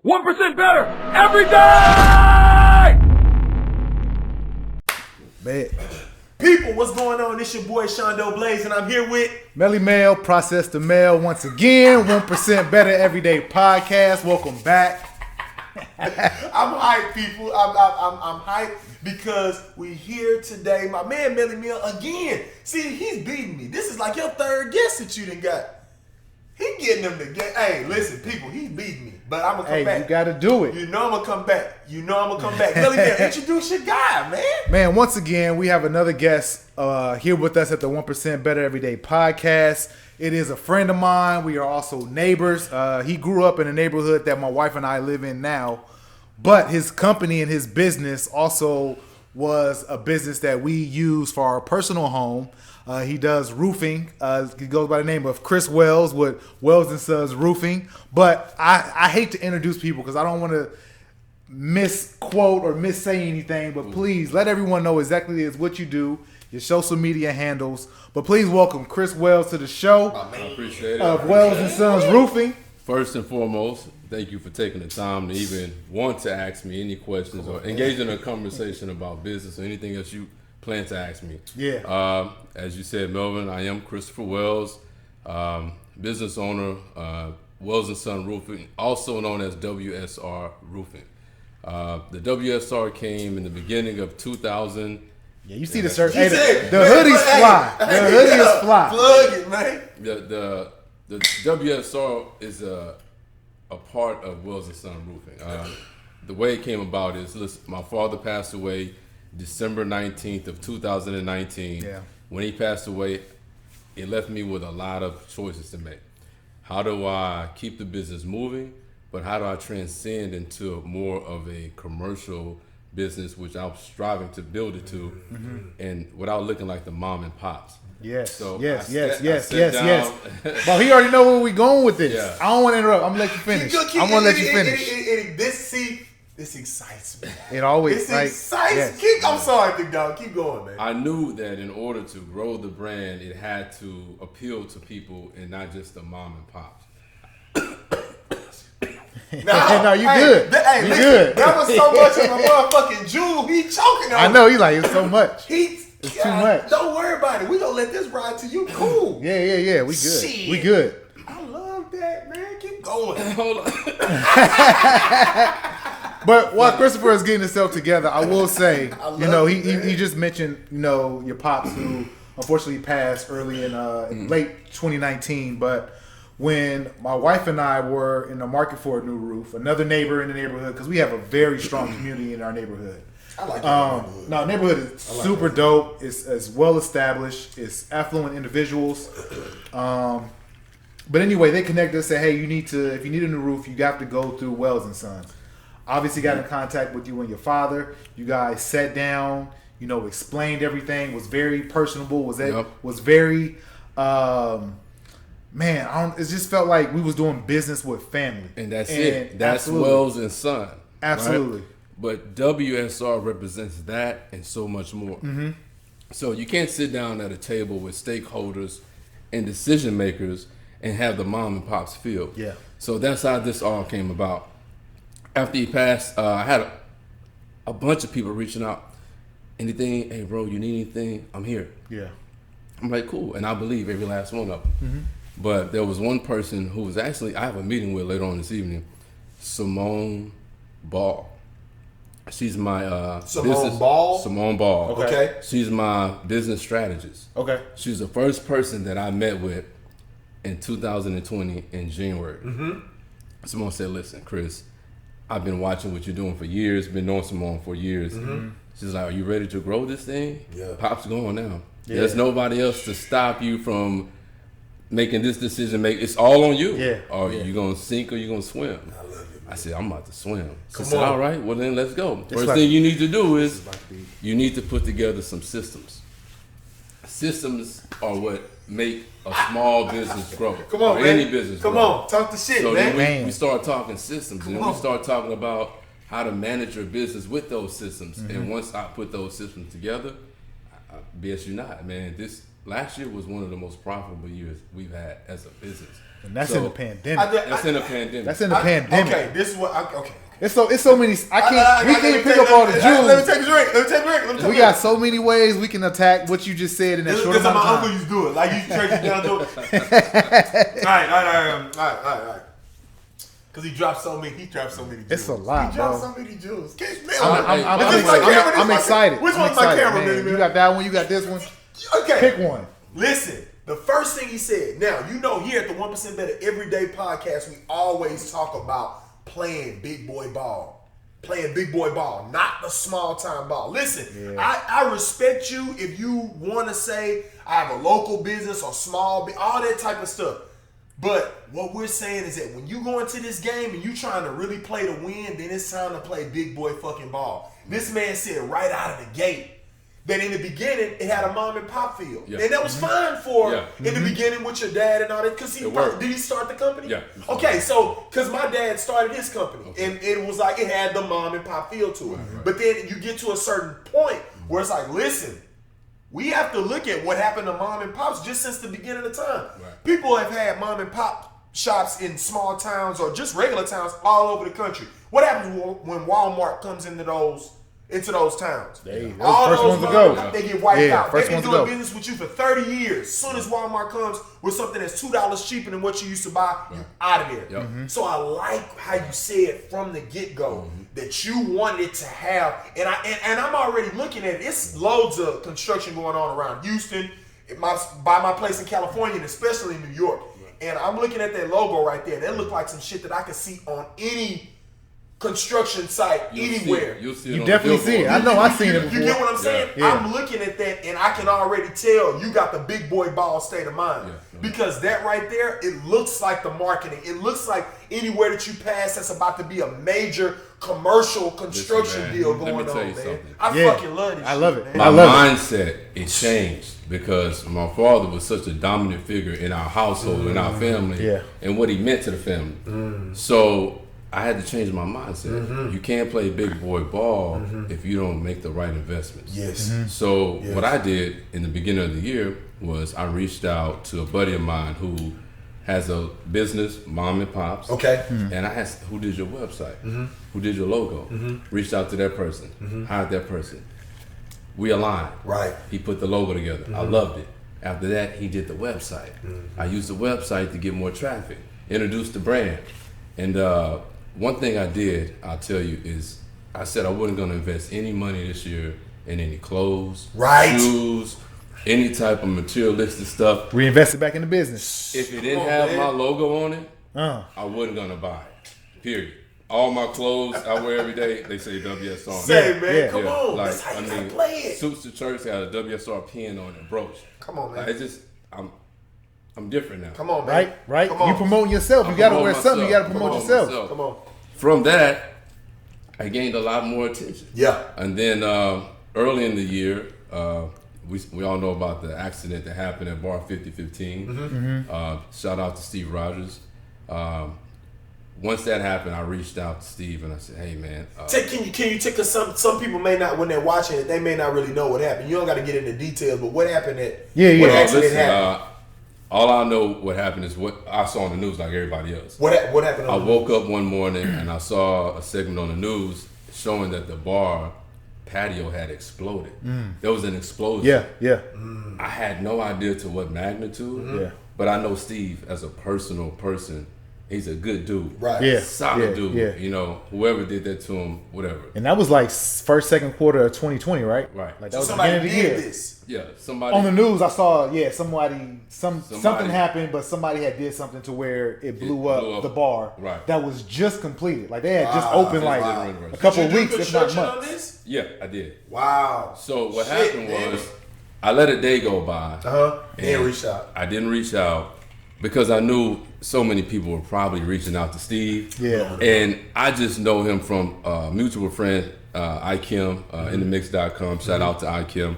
1% better every day! Bet. People, what's going on? It's your boy Shondo Blaze, and I'm here with Melly Mail, Process the Mail once again. 1% Better Everyday Podcast. Welcome back. I'm hyped, people. I'm hyped because we here today. My man Melly Mail again. See, he's beating me. This is like your third guest that you done got. He getting them to get. Hey, listen, people, he's beating me. But I'm gonna come back. You gotta do it. You know I'm gonna come back. Melly Mail, introduce your guy, man. Man, once again, we have another guest here with us at the 1% Better Everyday Podcast. It is a friend of mine. We are also neighbors. He grew up in a neighborhood that my wife and I live in now. But his company and his business also was a business that we use for our personal home. He does roofing. He goes by the name of Chris Wells with Wells and Sons Roofing. But I hate to introduce people because I don't want to misquote or missay anything. But please let everyone know exactly what you do, your social media handles. But please welcome Chris Wells to the show. I appreciate it. Of Wells and Sons Roofing. First and foremost, thank you for taking the time to even want to ask me any questions or engage in a conversation about business or anything else you plan to ask me. Yeah. As you said, Melvin, I am Christopher Wells, business owner, Wells and Son Roofing, also known as WSR Roofing. The WSR came in the beginning of 2000. Yeah, you see the shirt. Hey, the hoodie's fly. The hoodie is fly. Plug it, man. The WSR is a part of Wells and Son Roofing. The way it came about is, listen, my father passed away December 19th of 2019. Yeah. When he passed away, it left me with a lot of choices to make. How do I keep the business moving, but how do I transcend into more of a commercial business, which I was striving to build it to, and without looking like the mom and pops. Yes, So yes. But But he already know where we going with this. Yeah. I don't want to interrupt. I'm gonna let you finish. I'm gonna let you finish. This excites me. It always excites me. I'm sorry, big dog. Keep going, man. I knew that in order to grow the brand, it had to appeal to people and not just the mom and pops. No, you good. You good. That was so much of a motherfucking jewel. He choking on. I know. He like, it's so much. It's too much. Don't worry about it. We gonna let this ride to you. Cool. Yeah. We good. Shit. We good. I love that, man. Keep going. Hold on. But while Christopher is getting himself together, I will say, he just mentioned, your pops who unfortunately passed early in late 2019. But when my wife and I were in the market for a new roof, another neighbor in the neighborhood, because we have a very strong community in our neighborhood. I like that neighborhood. No, neighborhood is super dope. It's well established. It's affluent individuals. But anyway, they connected us, said, hey, if you need a new roof, you have to go through Wells and Sons. Obviously got in contact with you and your father. You guys sat down, explained everything, was very personable, was very it just felt like we was doing business with family. And that's it. That's Wells and Son. Absolutely. Right? But WSR represents that and so much more. Mm-hmm. So you can't sit down at a table with stakeholders and decision makers and have the mom and pops feel. Yeah. So that's how this all came about. After he passed, I had a bunch of people reaching out. Anything, hey bro, you need anything? I'm here. Yeah. I'm like, cool. And I believe every last one of them. Mm-hmm. But there was one person who was actually, I have a meeting with later on this evening, Simone Ball. She's my Simone Ball? Simone Ball. Okay. She's my business strategist. Okay. She's the first person that I met with in 2020 in January. Mm-hmm. Simone said, listen, Chris, I've been watching what you're doing for years, been knowing Simone for years. Mm-hmm. She's like, are you ready to grow this thing? Yeah. Pop's going now. Yeah. There's nobody else to stop you from making this decision. It's all on you. Yeah. Or you gonna sink or you gonna swim. I love it. I said, I'm about to swim. She Come said, on. all right, well then let's go. First thing you need to do is you need to put together some systems. Systems are what make a small business grow. Come on, or man. any business Come grow. on, talk the shit, So man. then we start talking systems, and then we start talking about how to manage your business with those systems. Mm-hmm. And once I put those systems together, BS you not, man. This last year was one of the most profitable years we've had as a business. And that's So, in the pandemic. That's in the pandemic. That's in the pandemic. Okay, this is what. Okay. It's so many. We can't pick up all the jewels. Let me take a drink. We got so many ways we can attack what you just said in that short This is amount how of my uncle time. used to do it. Like you trace it down to it. All right. Because he dropped so many. Jewels. It's a lot, He dropped bro. so many jewels. I'm excited. Which I'm one's my excited, camera, man. man? You got that one. You got this one. Okay. Pick one. Listen, the first thing he said. Now here at the 1% Better Everyday podcast, we always talk about playing big boy ball. Not the small time ball. Listen, I respect you if you want to say I have a local business or small, all that type of stuff. But what we're saying is that when you go into this game and you trying to really play to win, then it's time to play big boy fucking ball. This man said right out of the gate that in the beginning it had a mom and pop field, and that was fine for in the beginning with your dad and all that. Because did he start the company? Yeah. Okay, so because my dad started his company, and it was like it had the mom and pop feel to it. Right. But then you get to a certain point where it's like, listen, we have to look at what happened to mom and pops just since the beginning of time. Right. People have had mom and pop shops in small towns or just regular towns all over the country. What happens when Walmart comes into those towns? All those ones to go. motherfuckers, they get wiped out. They've First been ones to doing go. business with you for 30 years. As soon as Walmart comes with something that's $2 cheaper than what you used to buy, you out of there. Yep. So I like how you said from the get-go that you wanted to have, and I'm already looking at it. It's loads of construction going on around Houston, by my place in California, and especially in New York. And I'm looking at that logo right there. That look like some shit that I could see on any construction site anywhere. You'll see it You on definitely the see it. billboard. I know I've seen it before. You get what I'm saying? Yeah. I'm looking at that and I can already tell you got the big boy ball state of mind. Yeah. Because that right there, it looks like the marketing. It looks like anywhere that you pass that's about to be a major commercial construction man, deal let me going tell on, you man. something. I Yeah. fucking love this I shit, love it. man. My I love mindset, it changed because my father was such a dominant figure in our household, in our family, Yeah. and what he meant to the family. So I had to change my mindset. You can't play big boy ball if you don't make the right investments. Yes. So what I did in the beginning of the year was I reached out to a buddy of mine who has a business, mom and pops. Okay. And I asked, who did your website? Who did your logo? Reached out to that person, hired that person. We aligned. Right. He put the logo together. I loved it. After that, he did the website. I used the website to get more traffic, introduced the brand. And one thing I did, I'll tell you, is I said I wasn't going to invest any money this year in any clothes, Right. shoes, any type of materialistic stuff. Reinvest it back in the business. If it didn't on, have man. my logo on it, Uh, I wasn't gonna buy it. Period. All my clothes I wear every day, they say WSR. Say, man, Yeah. come on. Like, That's how you I gotta mean, play it. suits to church got a WSR pin on it, brooch. Come on, man. Like, it's just, I'm different now. Come on, man. right. Come on. You promoting yourself. You I'm got to promoting wear something. You got to myself. promote Promote yourself. Come on. From that, I gained a lot more attention. Yeah. And then early in the year, we all know about the accident that happened at Bar 5015. Shout out to Steve Rogers. Once that happened, I reached out to Steve and I said, "Hey, man, Can you take us some people may not, when they're watching it, they may not really know what happened. You don't got to get into details, but what happened at Yeah. what Well, accident listen, happened? all I know what happened is what I saw on the news, like everybody else. What happened? I woke up one morning and I saw a segment on the news showing that the bar patio had exploded. There was an explosion. Yeah. I had no idea to what magnitude. Yeah. But I know Steve as a personal person. He's a good dude. Right. Yeah. Solid dude. Yeah. You know, whoever did that to him, whatever. And that was like first, second quarter of 2020, right? Right. Like that was the Somebody beginning of the did year. this. Yeah, somebody. On the news, I saw something Somebody- happened, but somebody had did something to where it blew up the bar. Right. That was just completed. Like they had just opened Just like wow. a couple Did you do weeks, if not construction on months. this? Yeah, I did. Wow. So what Shit, happened man. was I let a day go by. And reach out. I didn't reach out because I knew so many people were probably reaching out to Steve. Yeah. And I just know him from a mutual friend, IKim, inthemix.com. Shout out to IKim.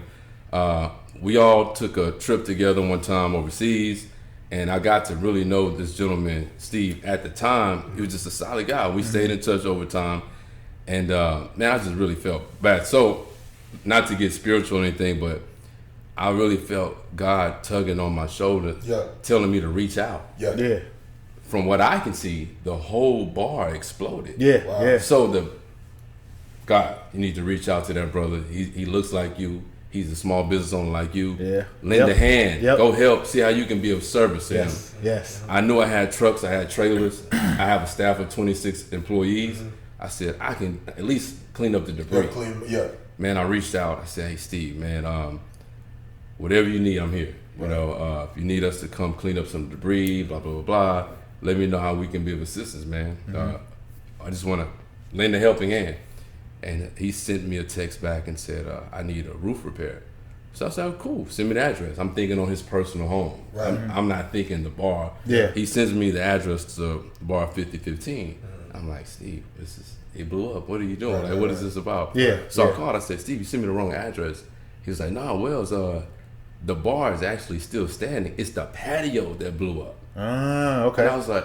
We all took a trip together one time overseas, and I got to really know this gentleman, Steve. At the time, he was just a solid guy. We stayed in touch over time, and man, I just really felt bad. So, not to get spiritual or anything, but I really felt God tugging on my shoulder, Yeah. telling me to reach out. Yeah. Yeah. from what I can see, the whole bar exploded. Yeah, yeah. So God, you need to reach out to that brother. He looks like you. He's a small business owner like you. Yeah. Lend a hand. Yep. Go help. See how you can be of service to him. Yes. I knew I had trucks. I had trailers. I have a staff of 26 employees. I said, I can at least clean up the debris. Man, I reached out. I said, hey, Steve, man, whatever you need, I'm here. You know, if you need us to come clean up some debris, blah, blah, blah, blah, let me know how we can be of assistance, man. I just want to lend a helping hand. And he sent me a text back and said, I need a roof repair. So I said, oh, cool, send me the address. I'm thinking on his personal home. Right. I'm not thinking the bar. Yeah. He sends me the address to bar 5015. I'm like, Steve, it blew up. What are you doing? What is this about? Yeah. So I called. I said, Steve, you sent me the wrong address. He was like, no, Wells, the bar is actually still standing. It's the patio that blew up. Okay. And I was like,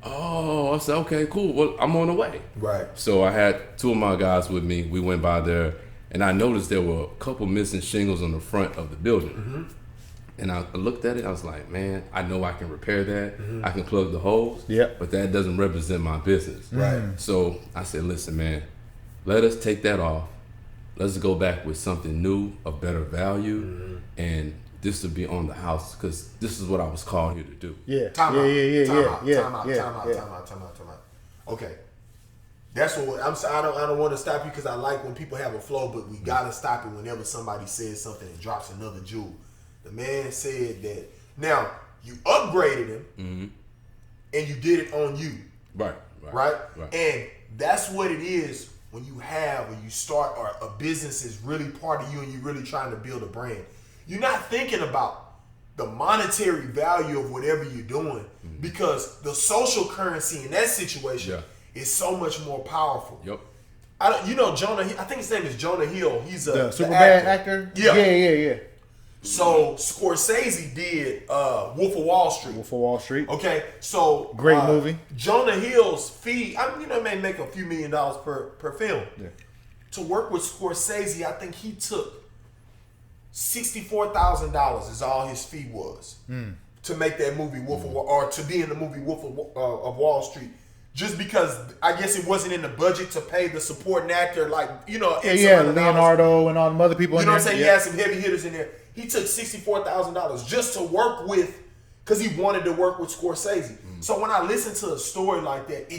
oh, I said, okay, cool. Well, I'm on the way. Right. So I had 2 of my guys with me. We went by there, and I noticed there were a couple missing shingles on the front of the building. And I looked at it. I was like, man, I know I can repair that. I can plug the holes. Yep. But that doesn't represent my business. Right. So I said, listen, man, let us take that off. Let's go back with something new, of better value, and this will be on the house, because this is what I was called here to do. Yeah. Time out. Okay. That's what I don't want to stop you, because I like when people have a flow, but we gotta stop it whenever somebody says something and drops another jewel. The man said that now you upgraded him and you did it on you. Right? And that's what it is when you have, when you start, or a business is really part of you and you're really trying to build a brand. You're not thinking about the monetary value of whatever you're doing, because the social currency in that situation is so much more powerful. Yep. Jonah, I think his name is Jonah Hill. He's The the Superbad actor? Yeah. So Scorsese did Wolf of Wall Street. Wolf of Wall Street. Okay, so Great movie. Jonah Hill's fee, may make a few $1 million per film. Yeah. To work with Scorsese, I think he took $64,000 is all his fee was to make that movie or to be in the movie Wolf of Wall Street. Just because I guess it wasn't in the budget to pay the supporting actor, Leonardo and all the other people. You know what I'm saying? He had some heavy hitters in there. He took $64,000 just to work with, because he wanted to work with Scorsese. So when I listen to a story like that,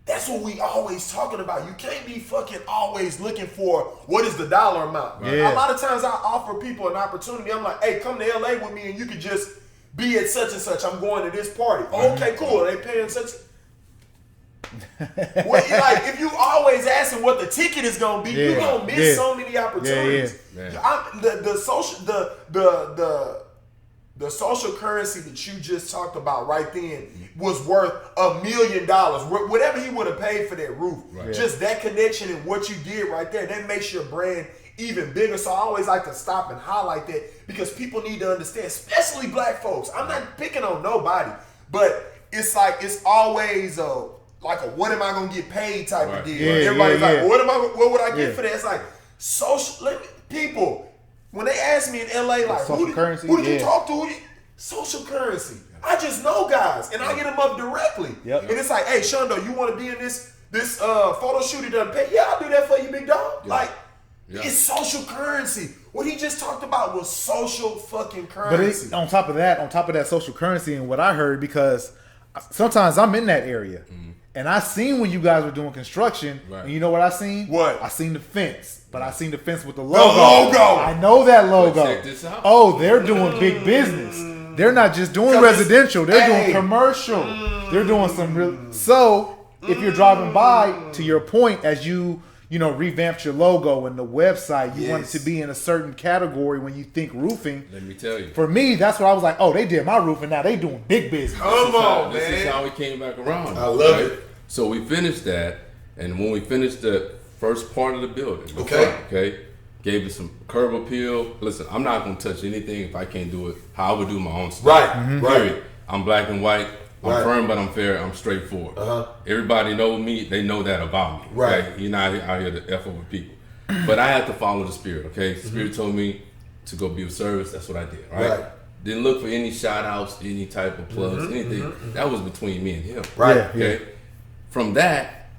that's what we always talking about. You can't be fucking always looking for what is the dollar amount. Yeah. A lot of times I offer people an opportunity. I'm like, hey, come to LA with me and you could just be at such and such. I'm going to this party. Okay, cool. Are they paying such? If you always asking what the ticket is gonna be, you're gonna miss so many opportunities. The social currency that you just talked about right then was worth $1 million. Whatever he would have paid for that roof, just that connection and what you did right there, that makes your brand even bigger. So I always like to stop and highlight that, because people need to understand, especially black folks. I'm not picking on nobody, but it's like it's always like a what am I gonna get paid type of deal. Everybody's like, what would I get for that? It's like people, when they ask me in LA, like who did you talk to? Social currency. I just know guys, and I get them up directly. And it's like, hey, Shondo, you want to be in this photo shoot? It doesn't pay. Yeah, I'll do that for you, big dog. It's social currency. What he just talked about was social fucking currency. But on top of that social currency, and what I heard, because sometimes I'm in that area. And I seen when you guys were doing construction, and you know what I seen? What? I seen the fence, but I seen the fence with the logo. I know that logo. Check this out. Oh, they're doing big business. They're not just doing residential. They're doing commercial. They're doing some real. So if you're driving by, to your point, as you revamped your logo and the website, you want it to be in a certain category when you think roofing. Let me tell you. For me, that's what I was like, oh, they did my roof and now they doing big business. Come on, man. This is how we came back around. I love it. So we finished that, and when we finished the first part of the building, gave it some curb appeal. Listen, I'm not gonna touch anything if I can't do it how I would do my own stuff. Right. I'm black and white. I'm firm, but I'm fair. I'm straightforward. Everybody know me. They know that about me. Right. Okay? You're not out here to F over people. But I had to follow the spirit. Okay. The spirit told me to go be of service. That's what I did. Right. Didn't look for any shout outs, any type of plugs, anything. That was between me and him. Right. Okay. From that,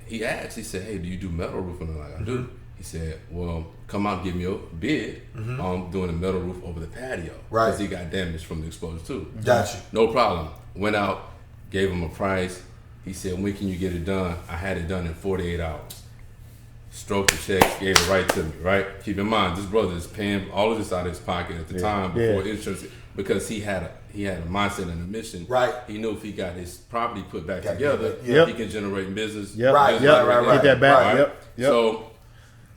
he asked, he said, hey, do you do metal roofing? I'm like, I do. He said, well, come out and give me a bid on doing a metal roof over the patio. Right. Because he got damaged from the explosion too. Got you. No problem. Went out, gave him a price. He said, when can you get it done? I had it done in 48 hours. Stroked the check, gave it right to me, right? Keep in mind, this brother is paying all of this out of his pocket at the time before insurance, because he had a mindset and a mission. Right. He knew if he got his property put back together, he can generate business. Right. Get that back. Right? Yep. So,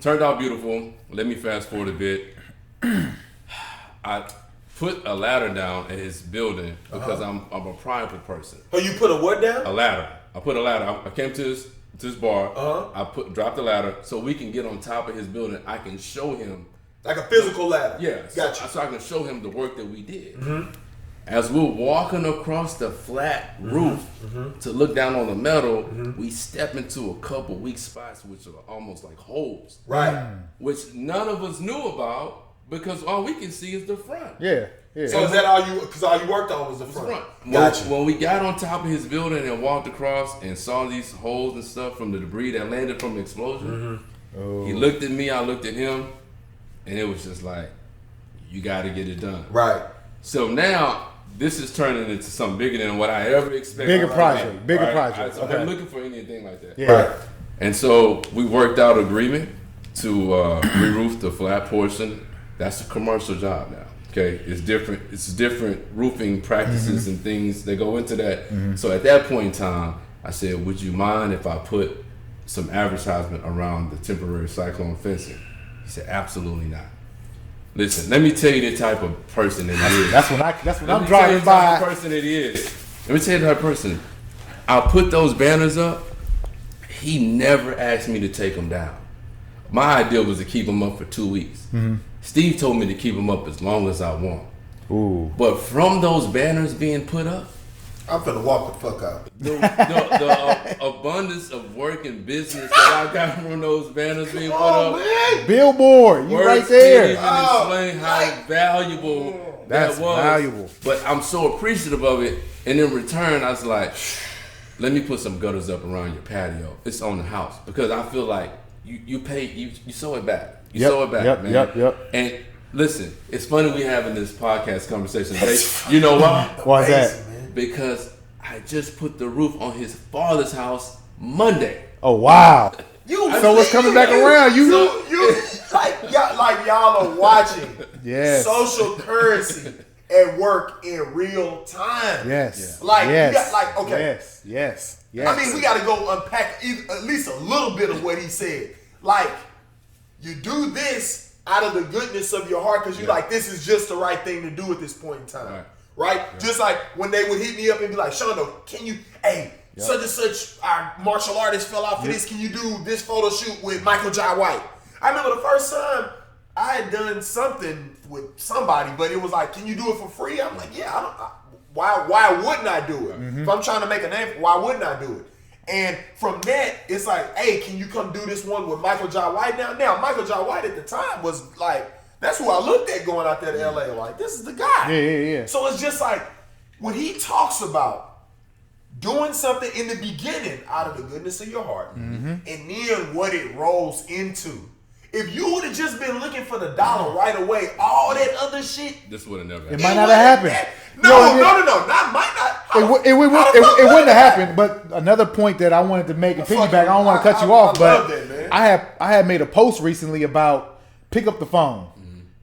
turned out beautiful. Let me fast forward a bit. I put a ladder down at his building because I'm a prideful person. Oh, you put a what down? A ladder. I put a ladder. I came to this bar. I dropped the ladder so we can get on top of his building. I can show him, Like a physical ladder. yeah, Gotcha. so I can show him the work that we did. As we're walking across the flat roof to look down on the metal, we step into a couple weak spots which are almost like holes, Right. which none of us knew about because all we can see is the front. Yeah. So is that all you? Because all you worked on was the front. Gotcha. When we got on top of his building and walked across and saw these holes and stuff from the debris that landed from the explosion, he looked at me, I looked at him, and it was just like, you got to get it done. Right. So now this is turning into something bigger than what I ever expected. Bigger project. So Okay. I'm looking for anything like that. Yeah. Right. And so we worked out agreement to re-roof the flat portion. That's a commercial job now. Okay, it's different. It's different roofing practices and things that go into that. So at that point in time, I said, "Would you mind if I put some advertisement around the temporary cyclone fencing?" He said, "Absolutely not." Listen, let me tell you the type of person that he is. That's when I'm Let driving me tell you the type by. of person that he is. Let me tell you the type of person. I'll put those banners up. He never asked me to take them down. My idea was to keep them up for 2 weeks. Steve told me to keep them up as long as I want. Ooh. But from those banners being put up, I'm finna walk the fuck out. the abundance of work and business that I got from those banners being put up, man. Billboard, you words right there. can't even explain how valuable That's that was. valuable. But I'm so appreciative of it. And in return, I was like, let me put some gutters up around your patio. It's on the house. Because I feel like you sew it back. You sew it back, man. Yep. And listen, it's funny we having this podcast conversation today. You know why? Why's that? Because I just put the roof on his father's house Monday. Oh wow. So what's coming back around? You like y'all are watching Yes. social currency at work in real time. Yes. Like yes. you got like okay. Yes. I mean, we got to go unpack at least a little bit of what he said. Like, you do this out of the goodness of your heart because you're like, this is just the right thing to do at this point in time. Right? Just like when they would hit me up and be like, Shondo, can you, such and such, our martial artist fell out for this. Can you do this photo shoot with Michael Jai White? I remember the first time I had done something with somebody, but it was like, can you do it for free? I'm like, yeah, why wouldn't I do it? If I'm trying to make a name, why wouldn't I do it? And from that, it's like, hey, can you come do this one with Michael Jai White now? Now, Michael Jai White at the time was like, that's who I looked at going out there to LA. Like, this is the guy. Yeah. So it's just like, when he talks about doing something in the beginning out of the goodness of your heart, and then what it rolls into. If you would have just been looking for the dollar right away, all that other shit, This would have never It happened. might not have happened. No. Not might not. It wouldn't have happened. But another point that I wanted to make and piggyback, I don't want to cut you off, I but love that, man. I had made a post recently about pick up the phone.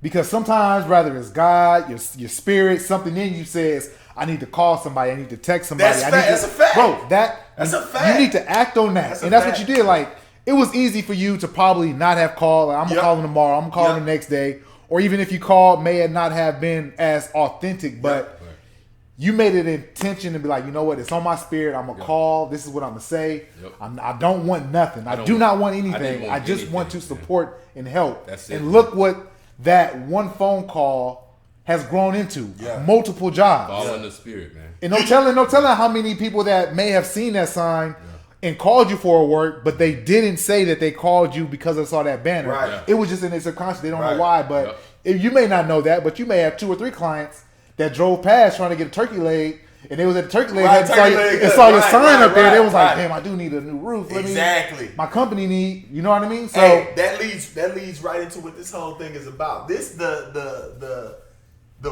Because sometimes, whether it's God, your spirit, something in you says, I need to call somebody, I need to text somebody. That's a fact. Bro, That's a fact. You need to act on that. That's a and that's fact. what you did. Like, it was easy for you to probably not have called. Like, I'm going to call him tomorrow. I'm going to call him the next day. Or even if you called, may not have been as authentic. But you made it intention to be like, you know what? It's on my spirit. I'm going to call. This is what I'm going to say. I don't want nothing. I do not want anything. I just want to support and help. That's it. And look what that one phone call has grown into. Multiple jobs. All in the spirit, man. And no telling how many people that may have seen that sign and called you for a work, but they didn't say that they called you because they saw that banner. Right. It was just in their subconscious. They don't know why, but you may not know that, but you may have 2 or 3 clients that drove past trying to get a turkey leg, and they was at the turkey leg and saw your sign up there. They was like, damn, I do need a new roof. Exactly. My company need, you know what I mean? So that leads right into what this whole thing is about. The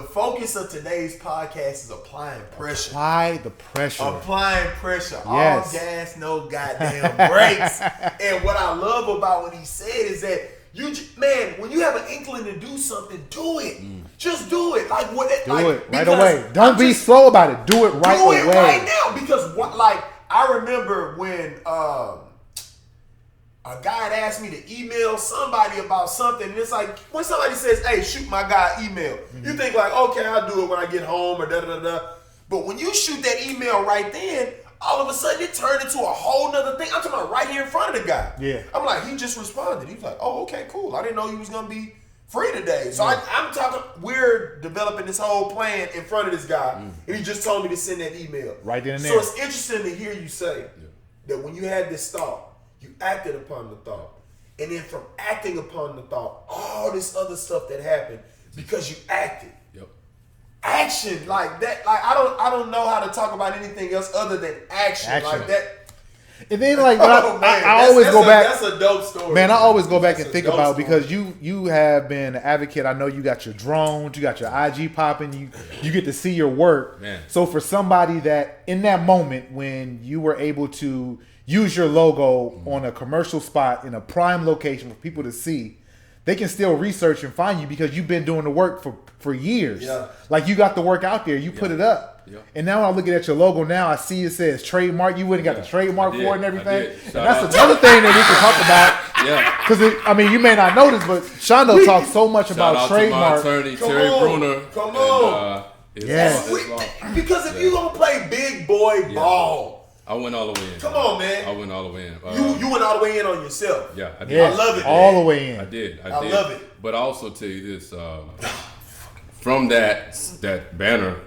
focus of today's podcast is applying pressure. Apply the pressure. Applying pressure. Yes. All gas, no goddamn brakes. And what I love about what he said is that when you have an inkling to do something, do it. Just do it. Like what? Do it right away. Don't be slow about it. Do it right away. Do it right now. Because I remember when a guy had asked me to email somebody about something. And it's like when somebody says, "Hey, shoot my guy email," you think like, "Okay, I'll do it when I get home," or da da da. But when you shoot that email right then, all of a sudden it turned into a whole nother thing. I'm talking about right here in front of the guy. Yeah. I'm like, he just responded. He's like, "Oh, okay, cool. I didn't know he was gonna be free today." So I'm talking. We're developing this whole plan in front of this guy, and he just told me to send that email right then and there. So it's interesting to hear you say that when you had this thought, you acted upon the thought, and then from acting upon the thought, all this other stuff that happened because you acted. Yep. Action like that. Like I don't know how to talk about anything else other than action. Like that. And then like I always go back. That's a dope story. Man, I always go back and think about because you have been an advocate. I know you got your drones, you got your IG popping, you get to see your work. Man. So for somebody that in that moment when you were able to use your logo on a commercial spot in a prime location for people to see, they can still research and find you because you've been doing the work for years. Yeah. Like you got the work out there, you put it up. Yeah. And now when I'm looking at your logo now, I see it says trademark. You wouldn't got the trademark for it and everything. And that's another thing that we can talk about. Yeah. Because you may not notice, but Shondo talks so much about trademark. To my attorney, Terry Bruner. Come on. Because if you gonna play big boy ball, I went all the way in. Come on, man. I went all the way in. You went all the way in on yourself. Yeah, I did. Yes, I love it, all man. the way in. I did. I love it. But I also tell you this: from that banner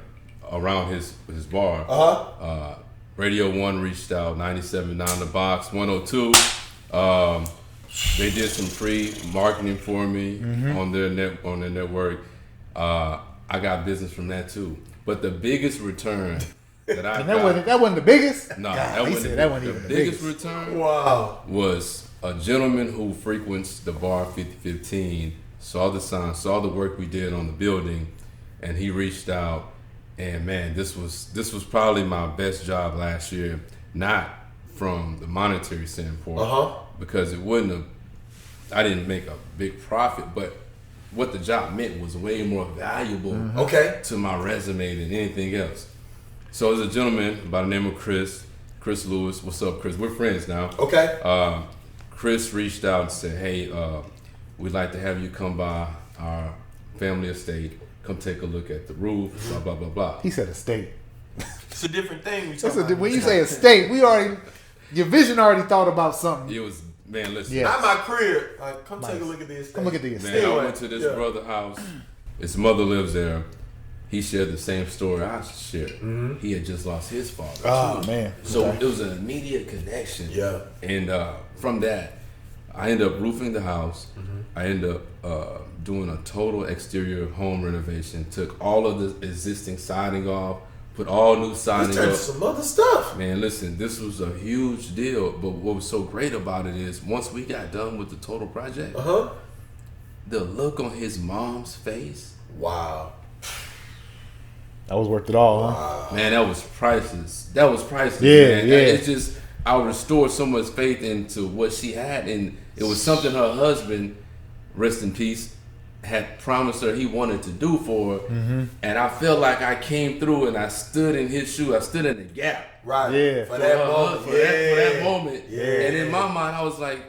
around his bar, Radio 1 reached out, 97.9 The Box, 102. They did some free marketing for me on their network. I got business from that too. But the biggest return that I got, that wasn't the biggest? No, that wasn't even the biggest biggest. return. Wow. Was a gentleman who frequents the bar 5015, saw the sign, saw the work we did on the building, and he reached out. And man, this was probably my best job last year, not from the monetary standpoint, because I didn't make a big profit, but what the job meant was way more valuable to my resume than anything else. So there's a gentleman by the name of Chris Lewis. What's up, Chris? We're friends now. Okay. Chris reached out and said, "Hey, we'd like to have you come by our family estate. Come take a look at the roof, blah, blah, blah, blah." He said estate. It's a different thing. When you say estate, your vision already thought about something. It was, man, listen. Not my crib. Like, come take a look at this. Come look at the estate. Man, I went to this brother's house. His mother lives there. He shared the same story I shared. He had just lost his father. Oh, man. So it was an immediate connection. Yeah. And from that, I ended up roofing the house. I ended up doing a total exterior home renovation. Took all of the existing siding off, put all new siding up. Some other stuff. Man, listen, this was a huge deal. But what was so great about it is once we got done with the total project, the look on his mom's face. Wow. That was worth it all, huh? Man, that was priceless. That was priceless. Yeah, man. yeah. It's just I restored so much faith into what she had, and it was something her husband, rest in peace, had promised her he wanted to do for her. And I felt like I came through and I stood in his shoe. I stood in the gap. Right. Yeah. For that moment. For that moment. Yeah. And in my mind, I was like,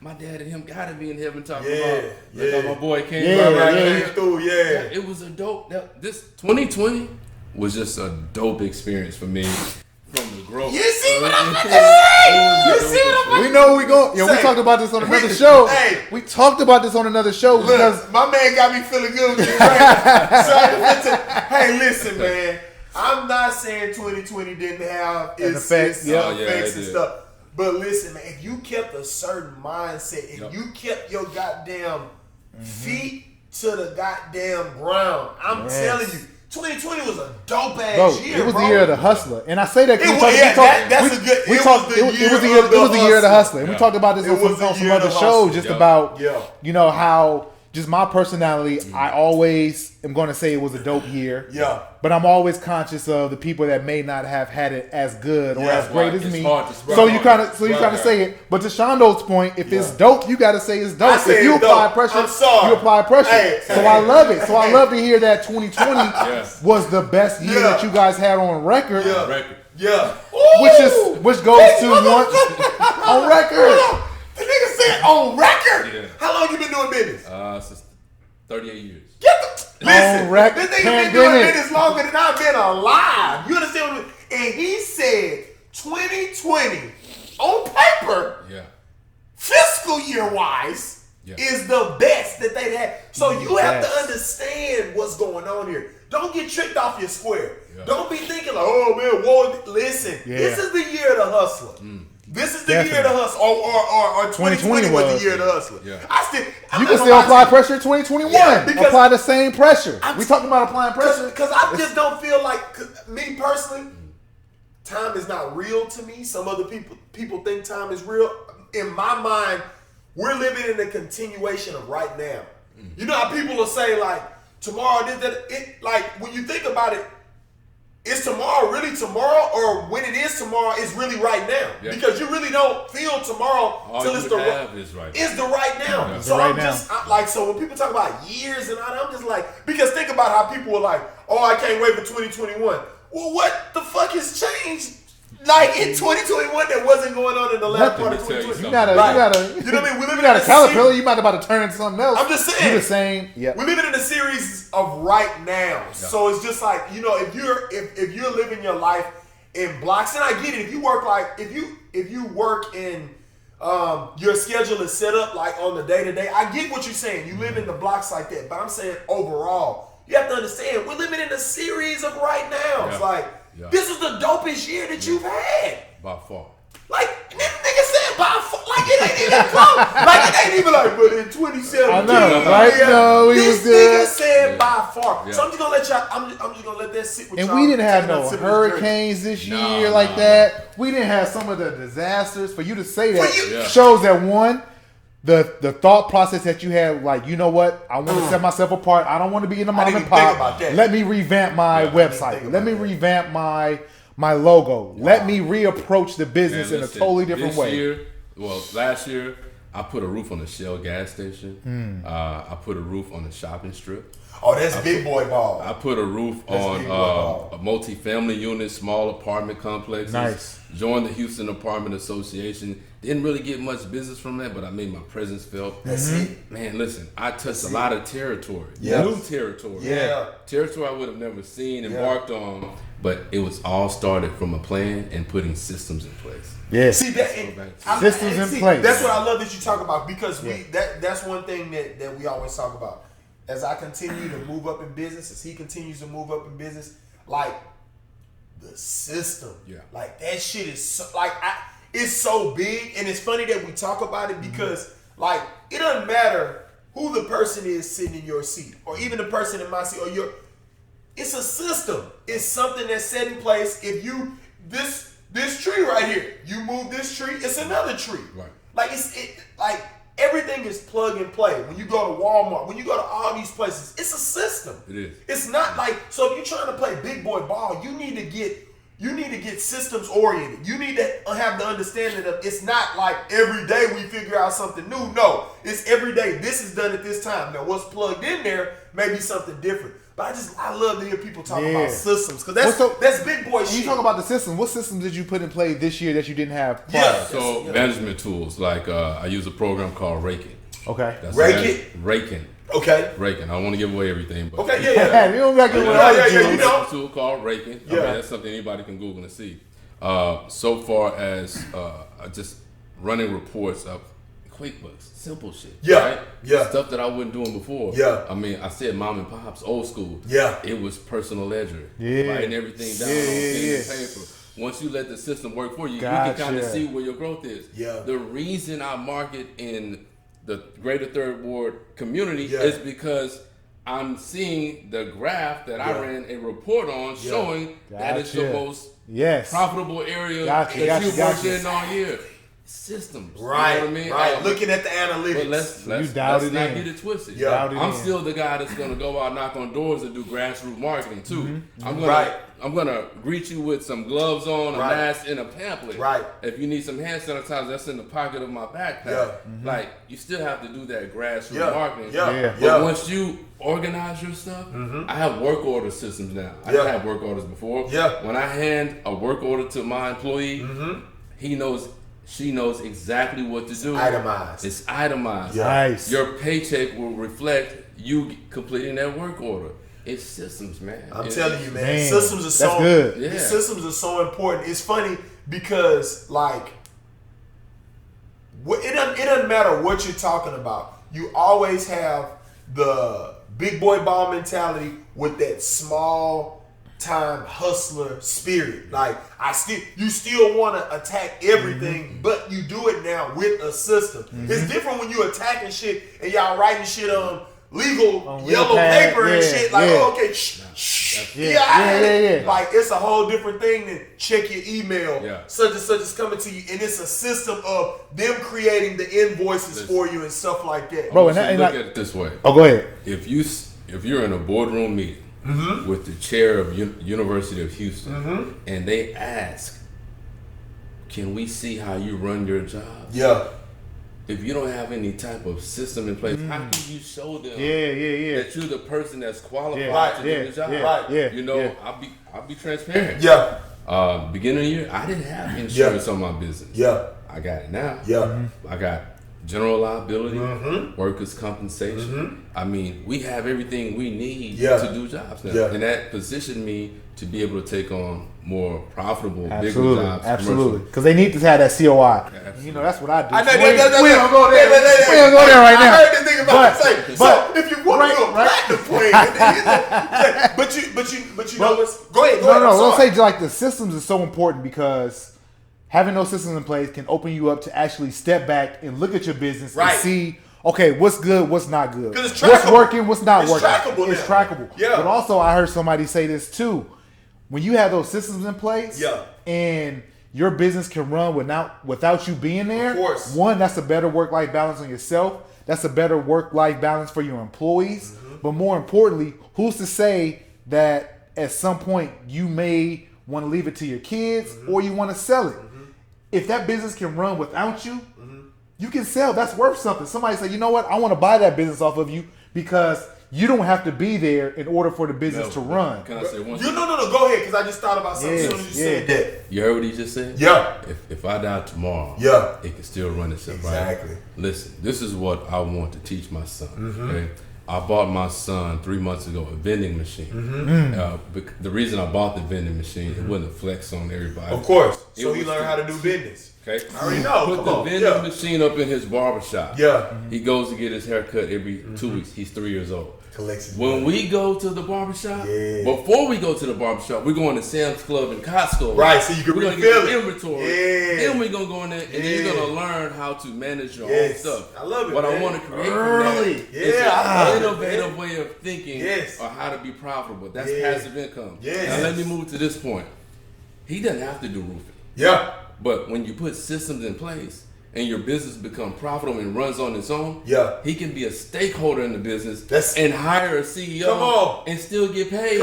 my dad and him gotta be in heaven talking about like my boy came through. It was a dope. This 2020 was just a dope experience for me from the growth. You see what I'm saying? You see what I'm We know we go. We talked about this on another show. Hey. We talked about this on another show because my man got me feeling good with you, right? Hey, listen, man. I'm not saying 2020 didn't have its effects and stuff. But listen, man, if you kept a certain mindset and you kept your goddamn feet to the goddamn ground. I'm telling you, 2020 was a dope ass Bro, year. it was bro. the year of the hustler, and I say that It was the year of the hustler, and we talked about this on some other shows, just about how just my personality. I always am going to say it was a dope year. Yeah. But I'm always conscious of the people that may not have had it as good or as great as me. So you kind of say it. But to Shondo's point, if it's dope, you got to say it's dope. If you apply pressure, you apply pressure. I love it. So I love to hear that 2020 was the best year that you guys had on record. Yeah. Which goes to one on record. The nigga said on record. Yeah. How long you been doing business? Since 38 years. Listen, this nigga been doing business longer than I've been alive. You understand what I mean? And he said 2020 on paper, fiscal year wise, is the best that they've had. So you have to understand what's going on here. Don't get tricked off your square. Yeah. Don't be thinking like, oh man, listen, this is the year of the hustler. This is the year of the hustle, or 2020 was the year of the hustler. Yeah. You can still apply pressure in 2021. Apply the same pressure. We talking about applying pressure because I just don't feel like me personally. Time is not real to me. Some other people think time is real. In my mind, we're living in a continuation of right now. You know how people will say like tomorrow, like when you think about it. Is tomorrow really tomorrow, or when it is tomorrow, it's really right now? Yeah. Because you really don't feel tomorrow till it's the right now. Yeah. So so when people talk about years and all that, I'm just like, because think about how people were like, oh, I can't wait for 2021. Well, what the fuck has changed? Like in 2021, that wasn't going on in the last part of 2020. You know what I mean? We live in a caterpillar. You might about to turn into something else. I'm just saying. You're the same. Yeah. We're living in a series of right now. Yeah. So it's just like, if you're living your life in blocks, and I get it. If you work if you work in your schedule is set up like on the day to day. I get what you're saying. You live in the blocks like that, but I'm saying overall, you have to understand we're living in a series of right now. It's like. Yeah. This is the dopest year that you've had. By far. Like, nigga said by far. Like, it ain't even close. Like, it ain't even like, but in 2017. I know, right? No, this nigga said by far. So I'm just going to let y'all, I'm just going to let that sit with y'all. And we didn't have no hurricanes this year like that. We didn't have some of the disasters. For you to say that shows that one, the thought process that you had, like, you know what? I want to set myself apart. I don't want to be in the mom and pop. Let me revamp my website. Let me revamp my logo. Wow. Let me reapproach the business in a totally different way. Last year, I put a roof on the Shell gas station. I put a roof on the shopping strip. Oh, that's big boy ball. I put a roof on a multi-family unit, small apartment complexes. Nice. Joined the Houston Apartment Association. Didn't really get much business from that, but I made my presence felt. That's it. Man, listen, I touched a lot of territory. New territory. Yeah. Territory I would have never seen, embarked on, but it was all started from a plan and putting systems in place. Yeah. See, systems in place. That's what I love that you talk about, because that's one thing that we always talk about. As I continue to move up in business, as he continues to move up in business, like the system, like that shit is so, like it's so big, and it's funny that we talk about it because like it doesn't matter who the person is sitting in your seat, or even the person in my seat, or it's a system. It's something that's set in place. If you this tree right here, you move this tree, it's another tree. Right. Like like. Everything is plug and play. When you go to Walmart, when you go to all these places, it's a system. It is. It's not like, so if you're trying to play big boy ball, you need to get systems oriented. You need to have the understanding of it's not like every day we figure out something new. No, it's every day. This is done at this time. Now what's plugged in there may be something different. But I love to hear people talk about systems, because that's big boy shit. You talk about the system. What systems did you put in play this year that you didn't have prior? So management tools, like I use a program called Raking. Okay. Raking. Okay. Raking. I don't want to give away everything, but okay, you don't got to give away other tools. You know. A tool called Raking. I mean, that's something anybody can Google and see. So far as just running reports of QuickBooks, simple shit. Right? Stuff that I wasn't doing before. I mean, I said mom and pops, old school. It was personal ledger. Writing everything down on pen and paper. Once you let the system work for you, you can kind of see where your growth is. The reason I market in the greater third ward community is because I'm seeing the graph that I ran a report on showing that it's the most profitable area that you worked in all year. Systems, right? You know what I mean? Right. Looking at the analytics. But let's not get it twisted. I'm still the guy that's gonna go out, knock on doors, and do grassroots marketing too. I'm gonna greet you with some gloves on, a mask, and a pamphlet. Right. If you need some hand sanitizer, that's in the pocket of my backpack. Like you still have to do that grassroots marketing. But once you organize your stuff, I have work order systems now. I didn't have work orders before. When I hand a work order to my employee, she knows exactly what to do. It's itemized. Nice. Your paycheck will reflect you completing that work order. It's systems, man. I'm telling you, man. Systems are so good. Systems are so important. It's funny because like it doesn't matter what you're talking about. You always have the big boy ball mentality with that small time hustler spirit. Like you still want to attack everything, but you do it now with a system. It's different when you attacking shit and y'all writing shit on legal yellow paper and shit. Like, okay, like it's a whole different thing than check your email. Such and such is coming to you, and it's a system of them creating the invoices for you and stuff like that. Bro, look at it this way. Oh, go ahead. If you're in a boardroom meeting with the chair of University of Houston, and they ask, "Can we see how you run your job?" If you don't have any type of system in place, how can you show them that you're the person that's qualified to do the job? You know, I'll be transparent. Beginning of the year, I didn't have insurance on my business. I got it now. I got general liability, workers' compensation. I mean, we have everything we need to do jobs now. And that positioned me to be able to take on more profitable, bigger jobs. Absolutely. Because they need to have that COI. You know, that's what I do. We don't go there. We don't go there right now. I heard this thing about to say. So if you want to do a platinum plane, but you know what's... Go ahead. No. Let's say like the systems is so important because having those systems in place can open you up to actually step back and look at your business and see, okay, what's good, what's not good. What's working, what's not working. It's trackable. But also I heard somebody say this too. When you have those systems in place and your business can run without you being there, of course. One, that's a better work-life balance on yourself. That's a better work-life balance for your employees. But more importantly, who's to say that at some point you may want to leave it to your kids or you want to sell it? If that business can run without you, you can sell. That's worth something. Somebody say, you know what? I want to buy that business off of you because you don't have to be there in order for the business to run. Can I say one thing? No. Go ahead, because I just thought about something as soon as you said that. You heard what he just said? If I die tomorrow, it can still run itself. Exactly. Right? Listen, this is what I want to teach my son. Okay? I bought my son 3 months ago a vending machine. The reason I bought the vending machine, it wasn't a flex on everybody. Of course. So he learned how to do business. Okay. I already know. Put the vending machine up in his barbershop. He goes to get his hair cut every 2 weeks. He's 3 years old. When we go to the barbershop, before we go to the barbershop, we're going to Sam's Club and Costco. Right, so you can we're refill gonna get the inventory. Then we're going to go in there and then you're going to learn how to manage your own stuff. I love it, What man. I want to create from that is an innovative way of thinking or how to be profitable. That's passive income. Now let me move to this point. He doesn't have to do roofing. But when you put systems in place and your business become profitable and runs on its own, he can be a stakeholder in the business and hire a CEO and still get paid.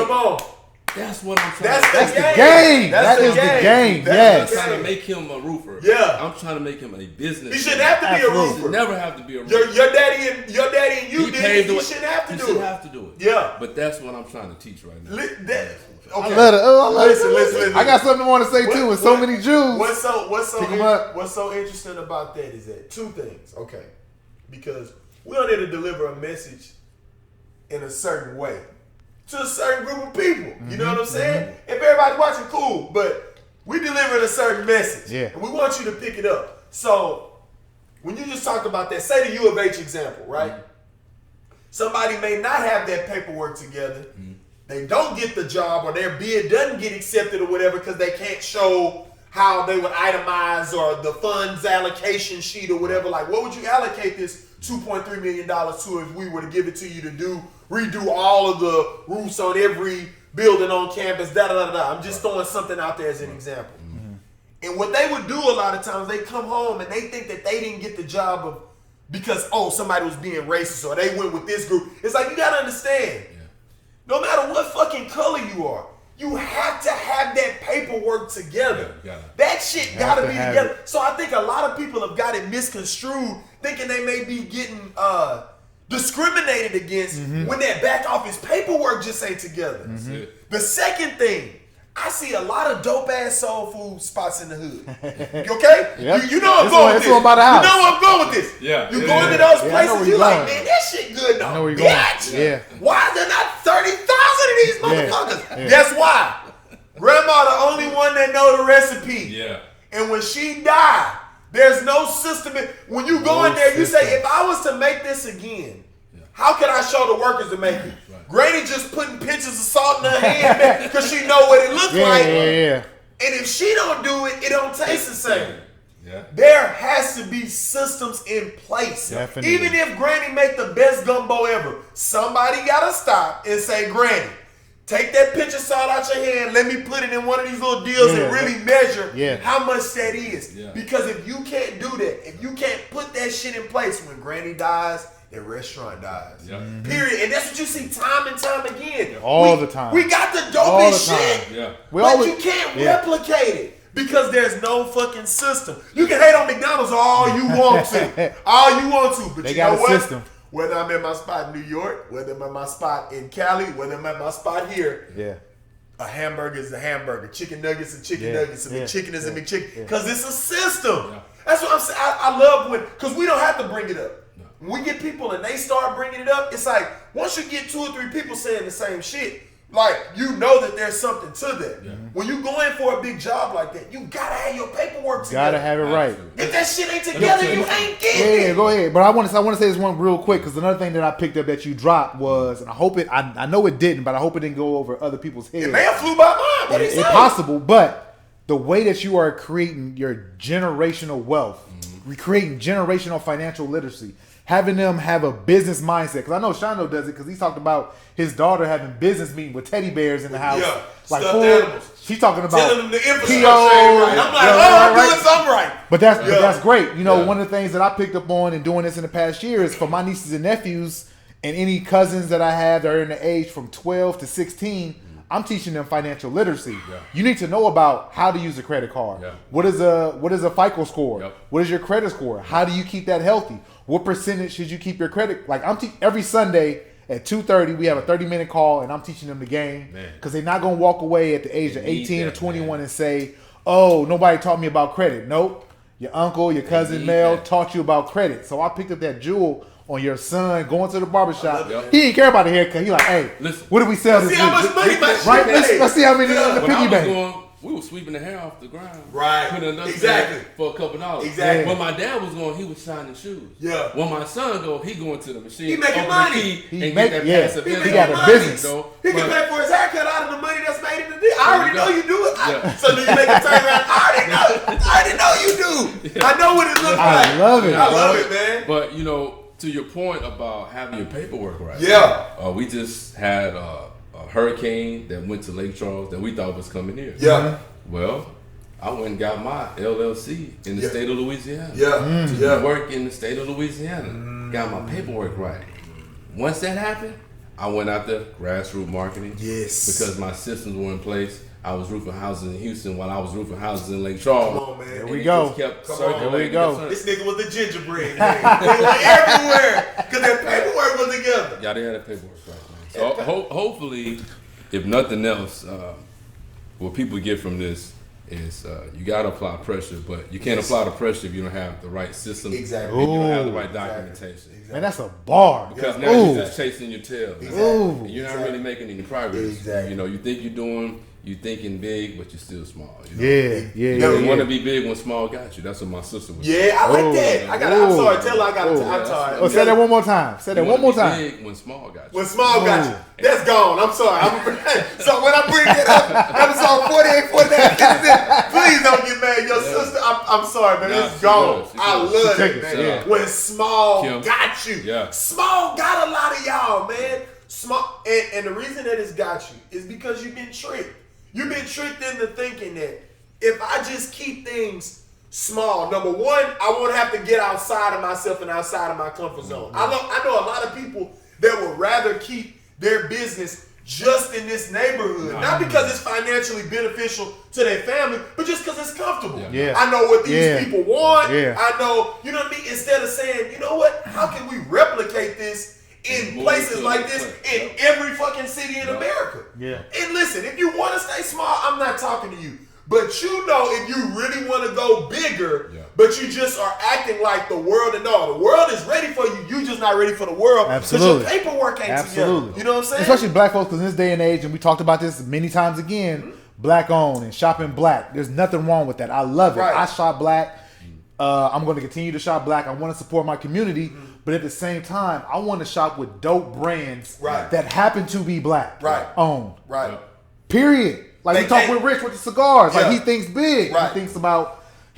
That's what I'm trying to do. That's the game. That is the game. Yes. I'm trying to make him a roofer. I'm trying to make him a business. He shouldn't have to be a roofer. He should never have to be a roofer. Your daddy and you did it. He shouldn't have to do it. He should have to do it. But that's what I'm trying to teach right now. Okay. I love it. Listen. I got something I want to say too. With so many Jews. What's so interesting about that is that two things. Okay, because we're there to deliver a message in a certain way to a certain group of people. You know what I'm saying? If everybody's watching, cool. But we delivering a certain message, and we want you to pick it up. So when you just talked about that, say the U of H example, right? Somebody may not have that paperwork together. They don't get the job or their bid doesn't get accepted or whatever because they can't show how they would itemize or the funds allocation sheet or whatever. Like, what would you allocate this $2.3 million to if we were to give it to you to redo all of the roofs on every building on campus, I'm just throwing something out there as an example. And what they would do a lot of times, they come home and they think that they didn't get the job of because, somebody was being racist or they went with this group. It's like, you got to understand, no matter what fucking color you are, you have to have that paperwork together. That shit got to be together. So I think a lot of people have got it misconstrued, thinking they may be getting discriminated against when that back office paperwork just ain't together. The second thing, I see a lot of dope ass soul food spots in the hood. You okay? Yep. You know I'm going with this. About the house. You know I'm going with this. You go into those places, you like, man, that shit good though. I know where you're going. Why are there not 30,000 of these motherfuckers? That's why. Grandma the only one that know the recipe. And when she died, there's no system. When you go in there, you say, if I was to make this again, how can I show the workers to make it? Granny just putting pinches of salt in her hand because she know what it looks like. And if she don't do it, it don't taste the same. There has to be systems in place. Definitely. Even if Granny make the best gumbo ever, somebody gotta stop and say, Granny, take that pinch of salt out your hand. Let me put it in one of these little deals and really measure how much that is. Because if you can't do that, if you can't put that shit in place when Granny dies, the restaurant dies. Period. And that's what you see time and time again. All the time. We got the dopest shit. But you can't replicate it because there's no fucking system. You can hate on McDonald's all you want to. But they you got know a what? system. Whether I'm in my spot in New York, whether I'm at my spot in Cali, whether I'm at my spot here, a hamburger is a hamburger. Chicken nuggets and chicken nuggets. And McChicken is a McChicken. Because it's a system. That's what I'm saying. I love because we don't have to bring it up. When we get people and they start bringing it up, it's like, once you get 2 or 3 people saying the same shit, like, you know that there's something to that. When you go in for a big job like that, you gotta have your paperwork together. Gotta have it right. If that shit ain't together, you ain't getting it. Yeah, go ahead. But I want to say this one real quick, because another thing that I picked up that you dropped was, and I hope I know it didn't, but I hope it didn't go over other people's heads. It may have flew by mine. What is It's possible, but the way that you are creating your generational wealth, recreating generational financial literacy, having them have a business mindset. Because I know Shondo does it because he's talked about his daughter having business meeting with teddy bears in the house. Like stuffed animals. She's talking about telling them the infrastructure ain't right. I'm like, I'm doing something right. But that's great. You know, one of the things that I picked up on and doing this in the past year is for my nieces and nephews and any cousins that I have that are in the age from 12 to 16, I'm teaching them financial literacy. You need to know about how to use a credit card. What is a FICO score? What is your credit score? How do you keep that healthy? What percentage should you keep your credit? Like every Sunday at 2:30, we have a 30-minute call, and I'm teaching them the game because they're not gonna walk away at the age of 18 or 21 and say, "Oh, nobody taught me about credit." Nope, your uncle, your cousin Mel taught you about credit. So I picked up that jewel on your son going to the barbershop. He didn't care about the haircut. He like, hey, listen, what do we sell this see how much money my right? shit Let's see how many in the when piggy I was bank. going, we were sweeping the hair off the ground. Putting another bag for a couple dollars. When my dad was going, he was shining shoes. When my son go, he going to the machine. He making money. Get that passive income. He got a business. He can pay for his haircut out of the money that's made in the deal. I already know you do it. So do you make a turn around? I already know you do. I know what it looks like. I love it. I love it, man. But, you know, to your point about having your paperwork right. We just had a hurricane that went to Lake Charles that we thought was coming here. Well, I went and got my LLC in the state of Louisiana. To work in the state of Louisiana. Got my paperwork right. Once that happened, I went out there, grassroots marketing. Because my systems were in place. I was roofing houses in Houston while I was roofing houses in Lake Charles. Come on, man. There we go. There we go. This nigga was the gingerbread man. He was everywhere because that paperwork was together. Yeah, they had that paperwork right, man. So hopefully, if nothing else, what people get from this is you got to apply pressure, but you can't apply the pressure if you don't have the right system. Exactly. If you don't have the right documentation. Man, that's a bar. Because now you're just chasing your tail. And you're not really making any progress. You know, you think you're doing you thinking big, but you're still small. You know? Yeah. You want to be big when small got you. That's what my sister was. Yeah, I like that. I'm sorry. Tell her I got to. I'm sorry. Oh, say that one more time. Say that one more time. Big when small got you. When small got you. That's gone. I'm sorry. So when I bring that up, episode 48, 49, please don't get mad. Your sister, I'm sorry, man. It's gone. I love it, man. When small got you. Yeah. Small got a lot of y'all, man. Small, and the reason that it's got you is because you've been tricked. You've been tricked into thinking that if I just keep things small, number one, I won't have to get outside of myself and outside of my comfort zone. I know a lot of people that would rather keep their business just in this neighborhood, not because it's financially beneficial to their family, but just because it's comfortable. Yeah. I know what these people want. Yeah. I know, you know what I mean? Instead of saying, you know what, how can we replicate this in places like this in every fucking city in America? Yeah. And listen, if you want to stay small, I'm not talking to you. But you know, if you really want to go bigger, but you just are acting like the world, and no, the world is ready for you. You just not ready for the world. Absolutely. Because your paperwork ain't together. You know what I'm saying? Especially black folks, because in this day and age, and we talked about this many times again, black owned and shopping black. There's nothing wrong with that. I love it. Right. I shop black. I'm going to continue to shop black. I want to support my community. But at the same time, I want to shop with dope brands that happen to be black owned. Right. Period. Like They we talk can't- with Rich with the cigars. Yeah. Like he thinks big. Right. He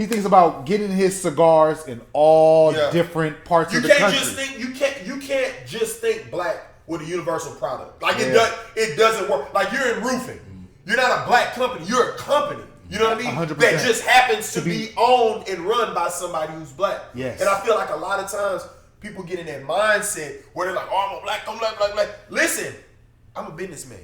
thinks about getting his cigars in all different parts of the country. You can't just think black with a universal product. Like it doesn't work. Like you're in roofing. You're not a black company. You're a company. You know what I mean? 100%. That just happens to be owned and run by somebody who's black. Yes. And I feel like a lot of times people get in that mindset where they're like, oh, I'm a black, I'm black. Listen, I'm a businessman.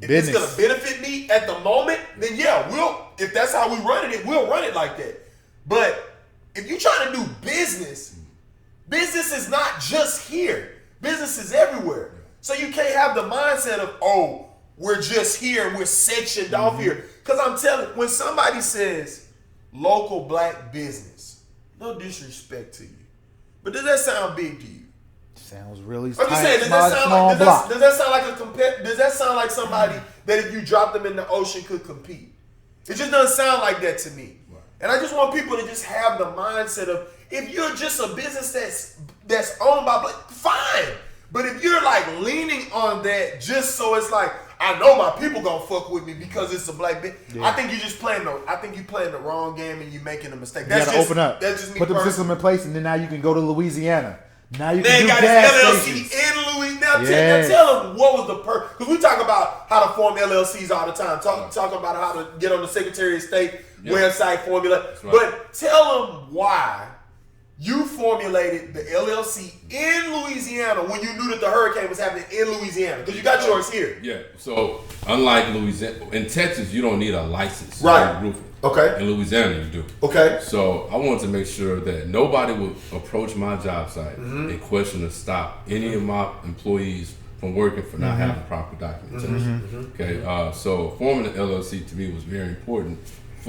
If it's gonna benefit me at the moment, then if that's how we run it, we'll run it like that. But if you're trying to do business is not just here. Business is everywhere. So you can't have the mindset of, oh, we're just here and we're sectioned off here. Because I'm telling you, when somebody says local black business, no disrespect to you, but does that sound big to you? Sounds really I'm just saying, does that sound like somebody that if you drop them in the ocean could compete? It just doesn't sound like that to me. Right. And I just want people to just have the mindset of, if you're just a business that's owned by black, fine. But if you're like leaning on that just so it's like, I know my people gonna fuck with me because it's a black bitch. Yeah. I think you playing the wrong game and you're making a mistake. You gotta open up. That's just me. Put the system in place, and then now you can go to Louisiana. Now you they can do got gas LLC stations. in Louisiana. Tell them what was the purpose. Because we talk about how to form LLCs all the time. Talk about how to get on the Secretary of State website formula. Right. But tell them why you formulated the LLC in Louisiana when you knew that the hurricane was happening in Louisiana. Because you got yours here. Yeah. So unlike Louisiana, in Texas, you don't need a license for roofing. Okay. In Louisiana, you do. Okay. So I wanted to make sure that nobody would approach my job site and question or stop any of my employees from working for not having proper documentation. Okay. So forming an LLC to me was very important,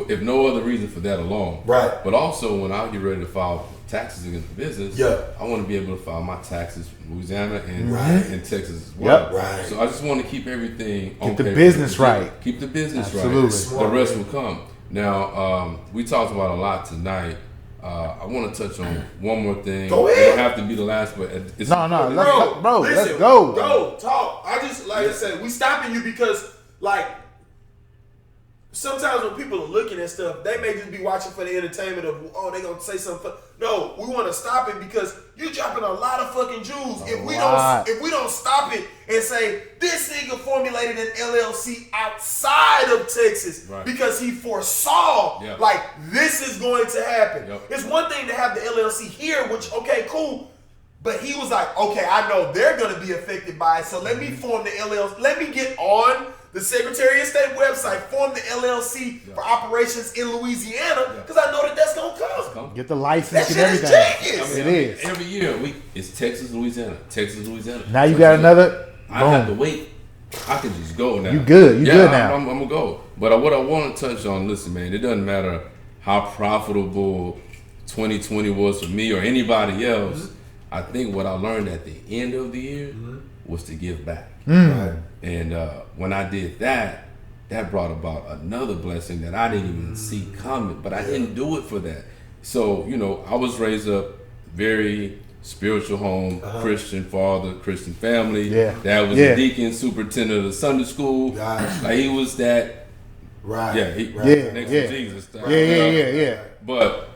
if no other reason for that alone. Right. But also when I get ready to file taxes against the business, I want to be able to file my taxes in Louisiana and in Texas as well. Yep. Right. So I just want to keep everything on the paper. business right. Keep the business Absolutely. right. The rest will come. Now, we talked about a lot tonight. I want to touch on one more thing. Go ahead. It don't have to be the last, but it's let's go. Go, talk. I just, like I said, we stopping you because, like, sometimes when people are looking at stuff, they may just be watching for the entertainment of, oh, they gonna say something. No, we want to stop it because you're dropping a lot of fucking jewels. If we don't stop it and say this nigga formulated an LLC outside of Texas because he foresaw like this is going to happen. It's one thing to have the LLC here, which okay, cool. But he was like, okay, I know they're going to be affected by it, so let me form the LLC. Let me get on the Secretary of State website, form the LLC for operations in Louisiana, because I know that's going to come. Get the license and everything. It is. Every year, it's Texas, Louisiana. Texas, Louisiana. Now you got another. I have to wait. I can just go now. You good. You good now. I'm going to go. But what I want to touch on, listen, man, it doesn't matter how profitable 2020 was for me or anybody else. I think what I learned at the end of the year was to give back. Right? And when I did that, that brought about another blessing that I didn't even see coming. But I didn't do it for that. So, you know, I was raised up very spiritual home, Christian father, Christian family. Yeah. Dad was a deacon, superintendent of the Sunday school. Gotcha. Like, he was that. Right. Yeah. Next to Jesus. Yeah. But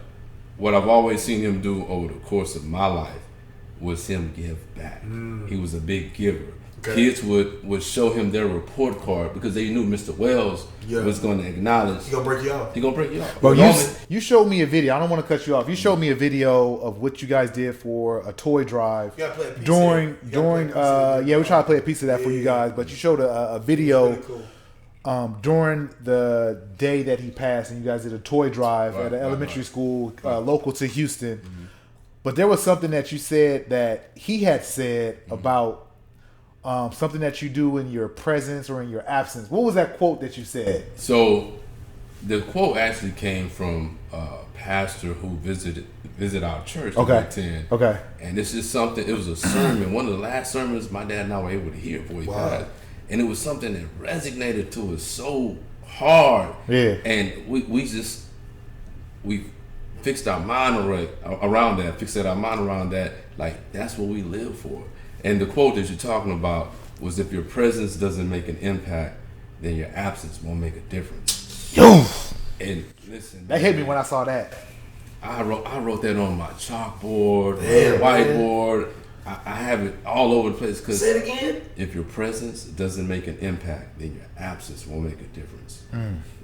what I've always seen him do over the course of my life was him give back. He was a big giver. Okay. Kids would show him their report card because they knew Mr. Wells was going to acknowledge. He gonna break you off. He gonna break you off. Bro, you showed me a video. I don't want to cut you off. You showed me a video of what you guys did for a toy drive. You gotta play a piece during we tried to play a piece of that for you guys, but you showed a video really cool. During the day that he passed, and you guys did a toy drive at an elementary school local to Houston. Mm-hmm. But there was something that you said that he had said about something that you do in your presence or in your absence. What was that quote that you said? So the quote actually came from a pastor who visited our church in 10. Okay. And this is something, it was a sermon, one of the last sermons my dad and I were able to hear before he passed. And it was something that resonated to us so hard. Yeah. And we fixed our mind around that, like, that's what we live for. And the quote that you're talking about was, if your presence doesn't make an impact, then your absence won't make a difference. Yo! And listen, that hit me when I saw that. I wrote that on my chalkboard, whiteboard. I have it all over the place. Cause say it again. If your presence doesn't make an impact, then your absence won't make a difference.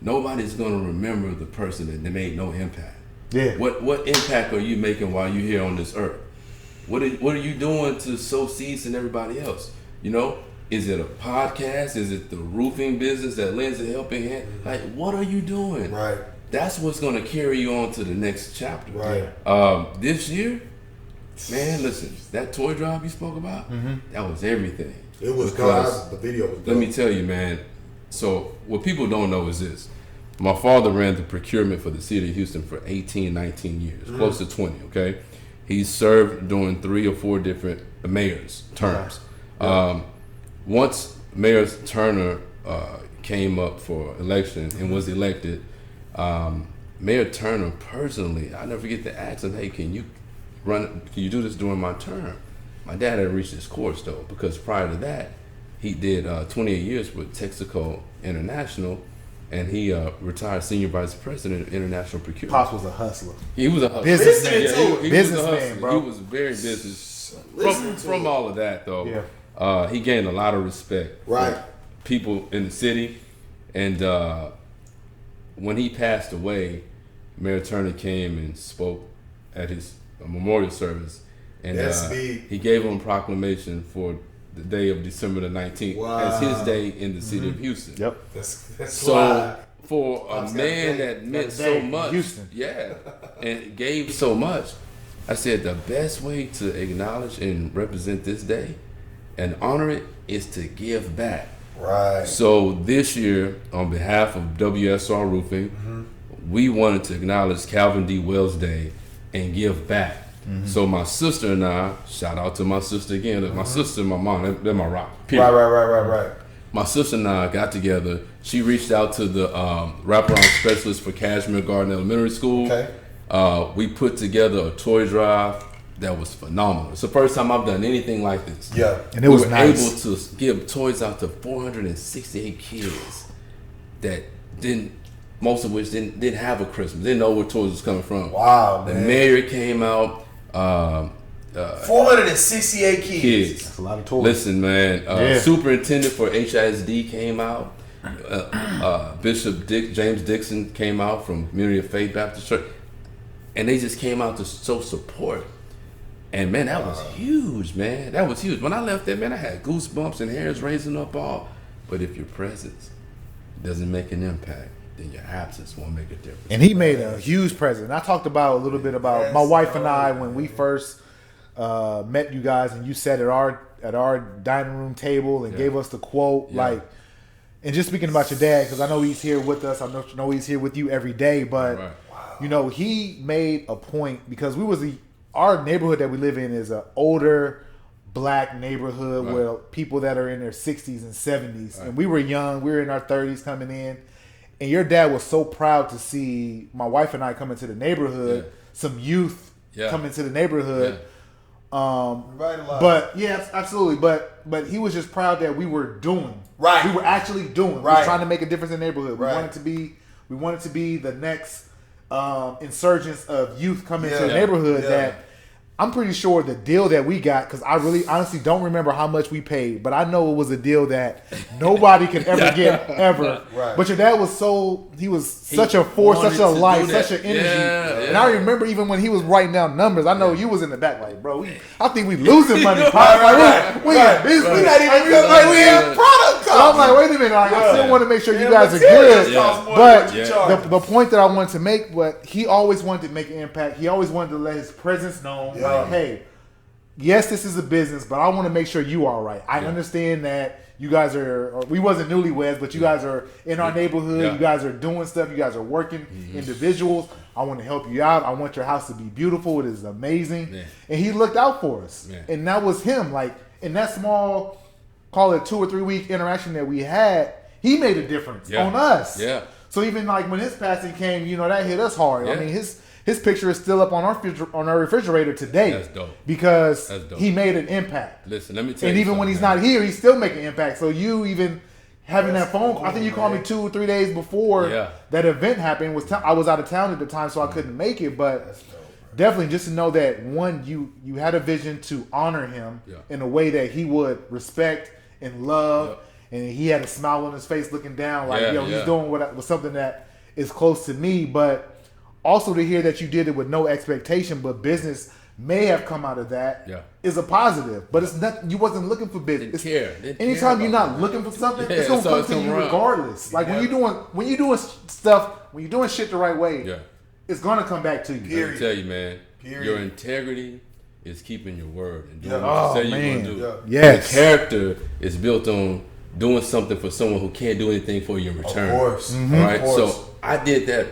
Nobody's gonna remember the person that made no impact. Yeah. What impact are you making while you're here on this earth? What are you doing to sow seeds in everybody else? You know, is it a podcast? Is it the roofing business that lends a helping hand? Like, what are you doing? Right. That's what's going to carry you on to the next chapter. Right. This year, man, listen, that toy drive you spoke about, that was everything. It was God. The video was good. Let me tell you, man. So what people don't know is this. My father ran the procurement for the city of Houston for 18, 19 years, close to 20, okay? He served during 3 or 4 different mayors' terms. Once Mayor Turner came up for election and was elected, Mayor Turner personally, I never forget to ask him, hey, can you do this during my term? My dad had reached his course, though, because prior to that, he did 28 years with Texaco International, and he retired senior vice president of international procurement. Pops was a hustler. He was a hustler. Businessman. He Businessman, was a hustler. bro. He was very business. From all of that, though, he gained a lot of respect from people in the city. And when he passed away, Mayor Turner came and spoke at his memorial service. And he gave him a proclamation for the day of December the 19th as his day in the city of Houston. Yep. That's so for a man that meant so much, Houston. And gave so much, I said the best way to acknowledge and represent this day and honor it is to give back. Right. So this year, on behalf of WSR Roofing, we wanted to acknowledge Calvin D. Wells Day and give back. So my sister and I, shout out to my sister again. My sister and my mom, they're my rock. Period. Right. My sister and I got together. She reached out to the wraparound specialist for Cashmere Garden Elementary School. Okay. We put together a toy drive that was phenomenal. It's the first time I've done anything like this. Yeah. And it was nice. We were able to give toys out to 468 kids that most of which didn't have a Christmas, didn't know where toys was coming from. Wow, the man. mayor came out. 468 kids. That's a lot of toys. Listen, man. Superintendent for HISD came out. Bishop James Dixon came out from Community of Faith Baptist Church, and they just came out to show support. And man, that was huge, man. That was huge. When I left there, man, I had goosebumps and hairs raising up all. But if your presence doesn't make an impact, then your absence won't make a difference. And he made a huge present. I talked about a little bit about my wife and I when we first met you guys, and you sat at our dining room table and gave us the quote. And just speaking about your dad, because I know he's here with us. I know he's here with you every day. But you know, he made a point, because our neighborhood that we live in is an older black neighborhood with people that are in their 60s and 70s. And we were young. We were in our 30s coming in. And your dad was so proud to see my wife and I come into the neighborhood, some youth come into the neighborhood. But yeah, absolutely. But he was just proud that we were doing. Right. We were actually doing. We were trying to make a difference in the neighborhood. We wanted to be the next insurgents of youth coming into the neighborhood that I'm pretty sure the deal that we got, because I really honestly don't remember how much we paid, but I know it was a deal that nobody could ever get ever. Right. But your dad was such a force, such a light, such an energy. And I remember even when he was writing down numbers, I know you was in the back like, bro, I think we losing money. We in business. We not even we have product. So I'm like, wait a minute, I still want to make sure you guys are good. But the point that I wanted to make, but he always wanted to make an impact. He always wanted to let his presence known. Like, hey, yes, this is a business, but I want to make sure you are all right. I understand that you guys we wasn't newlyweds, but you guys are in our neighborhood. You guys are doing stuff. You guys are working individuals. I want to help you out. I want your house to be beautiful. It is amazing. And he looked out for us. And that was him. Like, in that small, call it 2 or 3 week interaction that we had, he made a difference on us. So even like when his passing came, that hit us hard. I mean, his picture is still up on our refrigerator today. That's dope. Because he made an impact. Listen, let me tell you. And even when he's not here, he's still making an impact. So you even having that phone call, I think you called me 2 or 3 days before that event happened. I was out of town at the time, so I couldn't make it. But definitely just to know that, one, you had a vision to honor him in a way that he would respect and love. And he had a smile on his face looking down like, he's doing what something that is close to me. But also to hear that you did it with no expectation, but business may have come out of that is a positive. But it's not. You wasn't looking for business. Anytime you're not looking for something, it's gonna come to you regardless. Like when you're doing shit the right way, it's gonna come back to you. Let me tell you, man. Your integrity is keeping your word and doing what you say you're gonna do. Yes. Your character is built on doing something for someone who can't do anything for you in return. Of course. All right. So I did that.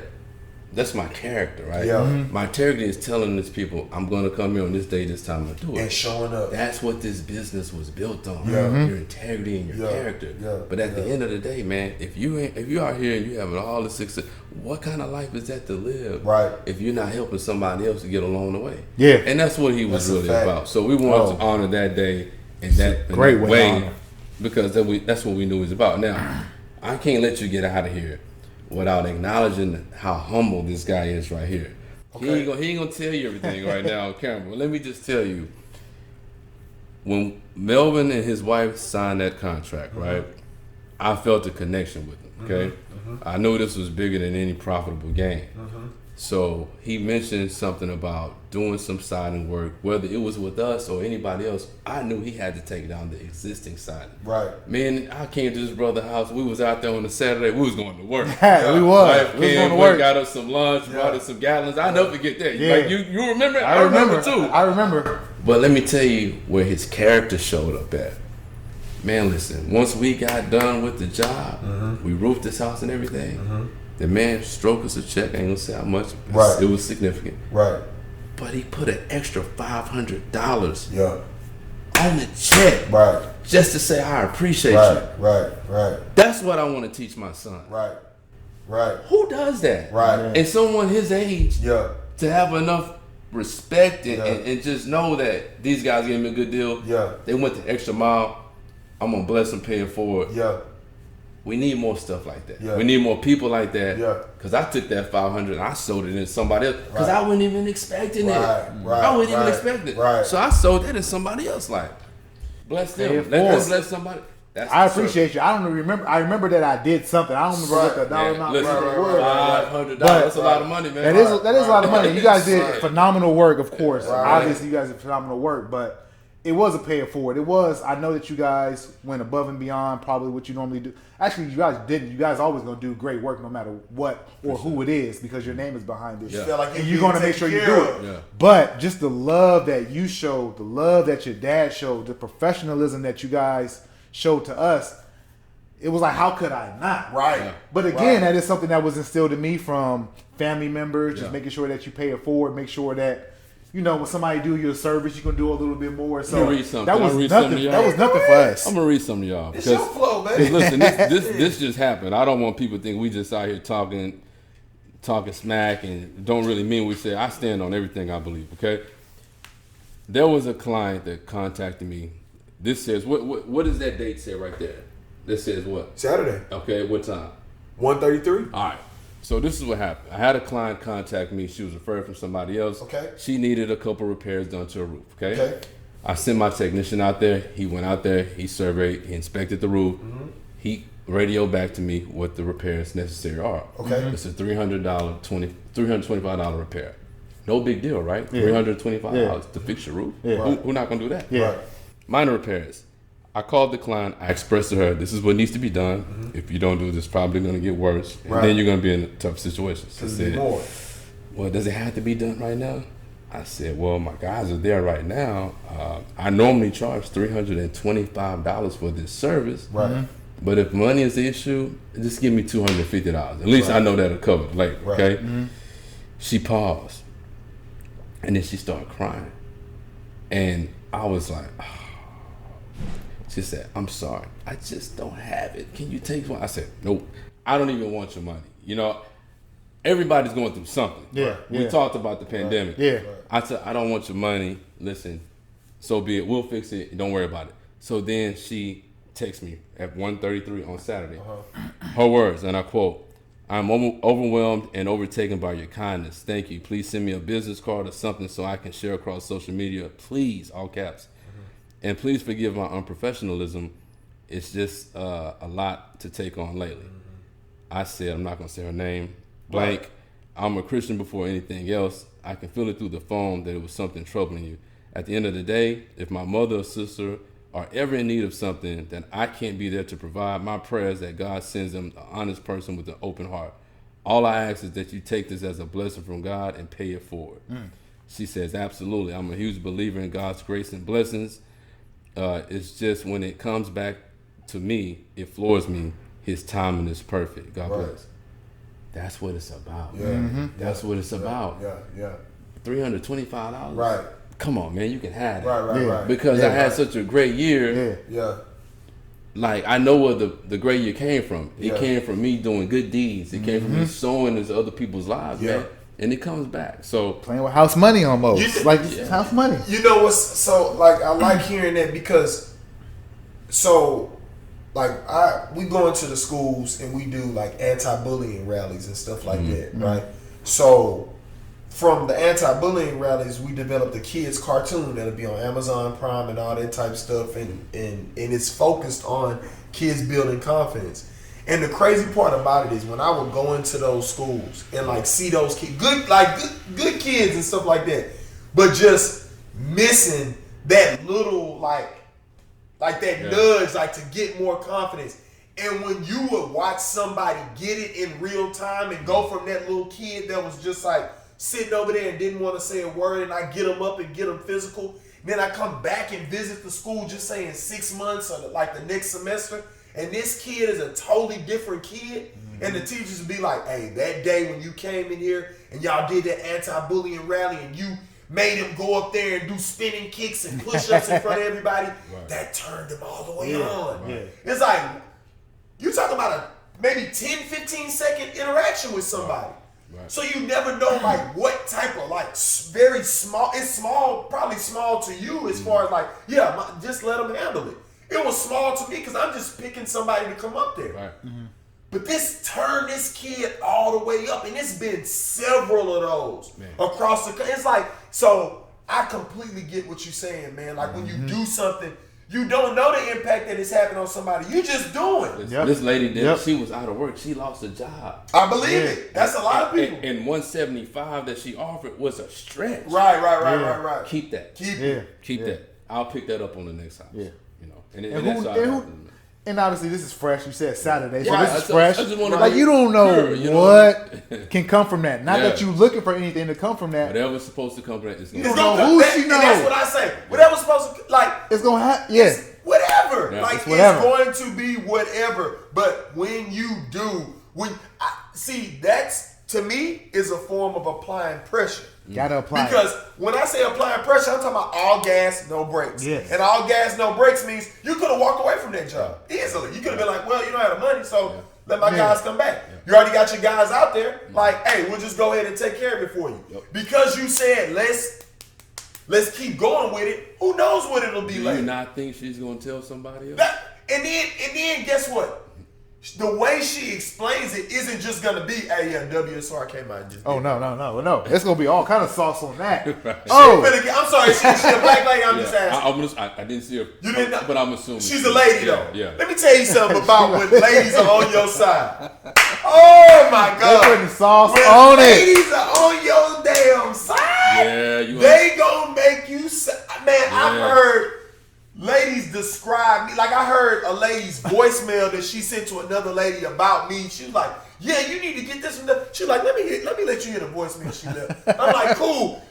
That's my character, right? My integrity is telling these people, I'm going to come here on this day, this time, and do it. And showing up. That's what this business was built on. Your integrity and your character. But at the end of the day, man, if you out here and you having all the success, what kind of life is that to live? Right. If you're not helping somebody else to get along the way. Yeah. And that's what he was really about. So we wanted to honor that day in that great way because that's what we knew he was about. Now, I can't let you get out of here without acknowledging how humble this guy is right here. He ain't gonna tell you everything right now on camera. But let me just tell you, when Melvin and his wife signed that contract, right, I felt a connection with him, okay? I knew this was bigger than any profitable game. So he mentioned something about doing some siding work, whether it was with us or anybody else. I knew he had to take down the existing siding. Right. Man, I came to his brother's house. We was out there on a Saturday. We was going to work. We was. We was going to work. Got us some lunch, brought us some gallons. I never forget that. Like you remember? I remember too. I remember. But let me tell you where his character showed up at. Man, listen. Once we got done with the job, we roofed this house and everything. The man stroked us a check. I ain't gonna say how much. It was significant. Right. But he put an extra $500 on the check. Right. Just to say I appreciate you. Right. That's what I want to teach my son. Right. Who does that? Right. And someone his age to have enough respect and just know that these guys gave me a good deal. They went the extra mile. I'm gonna bless them paying for it. We need more stuff like that. We need more people like that. Because I took that $500 and I sold it in somebody else. Because I wasn't even expecting it. I wasn't even expecting it. So I sold that in somebody else's life. Bless them. Let them bless somebody. I appreciate you. I don't remember. I remember that I did something. I don't remember what the dollar amount was. $500. That's a lot of money, man. That is a lot of money. You guys did phenomenal work, of course. Obviously, you guys did phenomenal work, but it was a pay it forward. It was. I know that you guys went above and beyond probably what you normally do. Actually, you guys didn't. You guys always gonna do great work no matter what or who it is because your name is behind it. And you're gonna make sure you do it. But just the love that you showed, the love that your dad showed, the professionalism that you guys showed to us, it was like, how could I not? But again, that is something that was instilled in me from family members, just making sure that you pay it forward, make sure that you know, when somebody do you a service, you can do a little bit more. So Let me read something. that Can I was read something nothing. to y'all? That was nothing for us. I'm gonna read some to y'all. It's your flow, man. Listen, this just happened. I don't want people to think we just out here talking smack and don't really mean what we say. I stand on everything I believe. Okay. There was a client that contacted me. This says what does that date say right there? This says what? Saturday. Okay, what time? 1:33. All right. So this is what happened. I had a client contact me. She was referred from somebody else. Okay. She needed a couple repairs done to her roof. Okay. Okay. I sent my technician out there. He went out there. He surveyed. He inspected the roof. Mm-hmm. He radioed back to me what the repairs necessary are. Okay. It's a $325 repair. No big deal, right? Yeah. $325 to fix your roof. Yeah. Who not gonna do that? Yeah. Right. Minor repairs. I called the client. I expressed to her, this is what needs to be done. Mm-hmm. If you don't do this, it's probably going to get worse. And Right. then you're going to be in a tough situation. She said, More. well, does it have to be done right now? I said, well, my guys are there right now. I normally charge $325 for this service. Right. Mm-hmm. But if money is the issue, just give me $250. At least I know that'll cover it later, Right. okay? She paused. And then she started crying. And I was like, oh. She said, I'm sorry, I just don't have it. Can you take one? I said, nope, I don't even want your money. You know, everybody's going through something. Yeah, We yeah. talked about the pandemic. Yeah. I said, I don't want your money. Listen, so be it. We'll fix it. Don't worry about it. So then she texts me at 1:33 on Saturday. Her words, and I quote, I'm overwhelmed and overtaken by your kindness. Thank you. Please send me a business card or something so I can share across social media. Please, all caps. And please forgive my unprofessionalism. It's just a lot to take on lately. I said, I'm not going to say her name. Blank. Right. I'm a Christian before anything else. I can feel it through the phone that it was something troubling you. At the end of the day, if my mother or sister are ever in need of something that I can't be there to provide, my prayer is that God sends them an honest person with an open heart. All I ask is that you take this as a blessing from God and pay it forward. She says, absolutely. I'm a huge believer in God's grace and blessings. It's just when it comes back to me, it floors me. His timing is perfect. God Right. bless. That's what it's about. Yeah. That's what it's about. Yeah. $325. Right. Come on, man, you can have it. Right. Yeah. Right. Because Yeah, I had right. such a great year. Yeah. Yeah. Like, I know where the great year came from. It Yeah. came from me doing good deeds. It came from me sowing into other people's lives, Yeah. man. And it comes back. So Playing with house money almost. You- Like it's house money. You know what's so like? I like hearing that because so like we go into the schools and we do like anti-bullying rallies and stuff like that, right? So from the anti-bullying rallies, we developed a kids cartoon that'll be on Amazon Prime and all that type of stuff, and it's focused on kids building confidence. And the crazy part about it is when I would go into those schools and like see those kids, good kids and stuff like that, but just missing that little like that nudge, like to get more confidence. And when you would watch somebody get it in real time and go from that little kid that was just like sitting over there and didn't want to say a word, and I get them up and get them physical, then I come back and visit the school just say in 6 months or like the next semester, and this kid is a totally different kid, and the teachers would be like, hey, that day when you came in here and y'all did that anti-bullying rally and you made him go up there and do spinning kicks and push-ups in front of everybody, that turned them all the way on. Yeah. It's like, you talking about a maybe 10, 15 second interaction with somebody. Right. So you never know like what type of like very small, it's small, probably small to you as far as like, just let them handle it. It was small to me because I'm just picking somebody to come up there. right. But this turned this kid all the way up, and it's been several of those across the country. It's like, so I completely get what you're saying, man. Like when you do something, you don't know the impact that it's having on somebody. You just doing it. Yep. This lady did. Yep. She was out of work. She lost a job. I believe it. That's a lot of people. And 175 that she offered was a stretch. Right. Keep that. Keep Yeah. it. Keep that. I'll pick that up on the next house. Yeah. You know, and And that's all I have to do. and obviously this is fresh. You said Saturday, so Right. this is I fresh. just wanna Like be you don't know pure, you know? what can come from that. Not Yeah. that you looking for anything to come from that. Whatever's supposed to come from that is going You It's to don't gonna know who that- she and that's know. what I say. Whatever's supposed to like. It's gonna happen. Yeah. It's whatever. Yeah, Like it's whatever. going to be whatever. But when you do, see, that's to me, is a form of applying pressure. Gotta apply. Because when I say applying pressure, I'm talking about all gas, no brakes. Yes. And all gas, no brakes means you could have walked away from that job easily. You could have been like, well, you don't have the money, so let my guys come back. You already got your guys out there. Like, hey, we'll just go ahead and take care of it for you. Because you said let's keep going with it. Who knows what it'll be like? Do you not think she's gonna tell somebody else? And then guess what? The way she explains it isn't just gonna be, hey, yeah, WSR came out and just. Oh no! It's gonna be all kind of sauce on that. Oh, I'm sorry, she's a black lady. I'm just asking. I didn't see her. You didn't know, but I'm assuming she's a lady though. Yeah. Let me tell you something about when ladies are on your side. Oh my God! They're putting sauce when on it. ladies are on your damn side. Yeah, they gonna make you. Man, I've heard ladies describe me. Like I heard a lady's voicemail that she sent to another lady about me. She was like, "Yeah, you need to get this from the." She was like, "Let me let you hear the voicemail she left." I'm like, "Cool."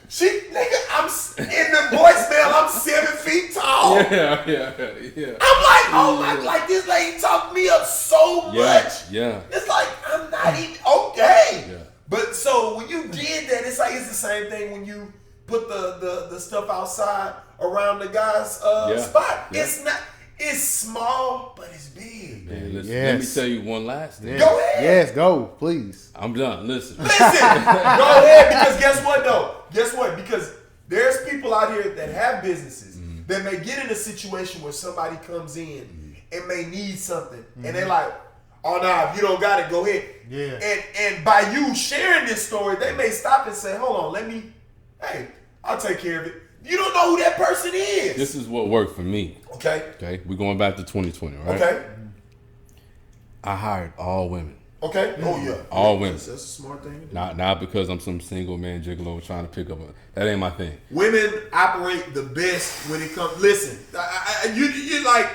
I'm in the voicemail. I'm 7 feet tall. Yeah. I'm like, oh, like this lady talked me up so much. Yeah. It's like I'm not even okay. Yeah. But so when you did that, it's like it's the same thing when you put the stuff outside around the guy's spot. Yeah. It's not. It's small, but it's big. Man, listen, let me tell you one last thing. Yes. Go ahead. Yes, go, please. I'm done. Listen. Go ahead, because guess what though? Guess what? Because there's people out here that have businesses that may get in a situation where somebody comes in and may need something, and they're like, "Oh nah, if you don't got it, go ahead." Yeah. And by you sharing this story, they may stop and say, "Hold on, hey, I'll take care of it." You don't know who that person is. This is what worked for me. Okay. We're going back to 2020, right? Okay. I hired all women. Okay. Oh yeah. All women. That's a smart thing to do. Not because I'm some single man gigolo trying to pick up that ain't my thing. Women operate the best when it comes. Listen, you like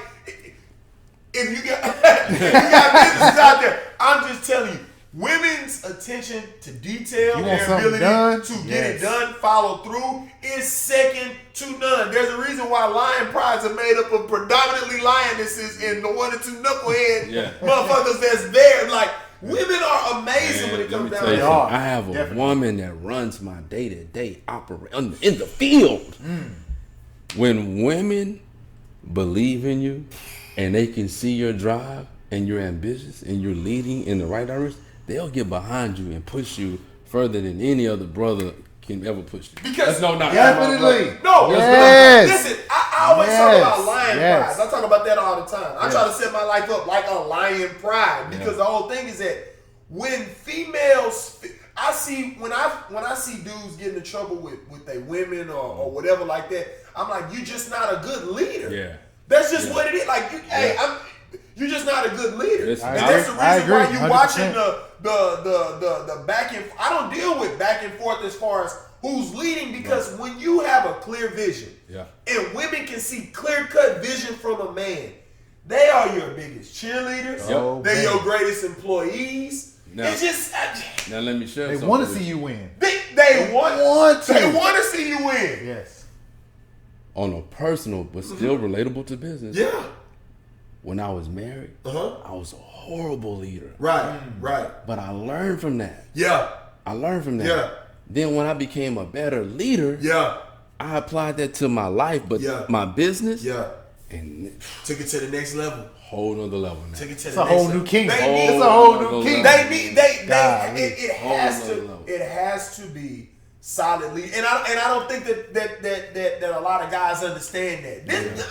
if you got businesses out there. I'm just telling you, women's attention to detail, their ability to get it done, follow through, is second to none. There's a reason why lion prides are made up of predominantly lionesses and the 1 or 2 knucklehead motherfuckers that's there. Like, women are amazing when it comes down to that. I have a woman that runs my day-to-day operation in the field. When women believe in you and they can see your drive and you're ambitious and you're leading in the right direction, they'll get behind you and push you further than any other brother can ever push you. Because definitely. No, listen, I always talk about lion pride. I talk about that all the time. I try to set my life up like a lion pride because the whole thing is that when females, I see when I see dudes get into trouble with their women or whatever like that, I'm like, you just not a good leader. Yeah, that's just what it is. Like, you're just not a good leader. Listen, and that's the reason why you 100%. watching the back and I don't deal with back and forth as far as who's leading, because when you have a clear vision and women can see clear-cut vision from a man, they are your biggest cheerleaders. They're your greatest employees. Now, it's just now let me share They something. want to see you win. They want to see you win. Yes. On a personal but still relatable to business. Yeah. When I was married, I was a horrible leader. Right. But I learned from that. Yeah. Then when I became a better leader, I applied that to my life, but my business, and took it to the next level. Whole nother level now. Took it to It's the a next whole level. new kingdom. It's a whole new kingdom. It has to be solidly, and I don't think that a lot of guys understand that.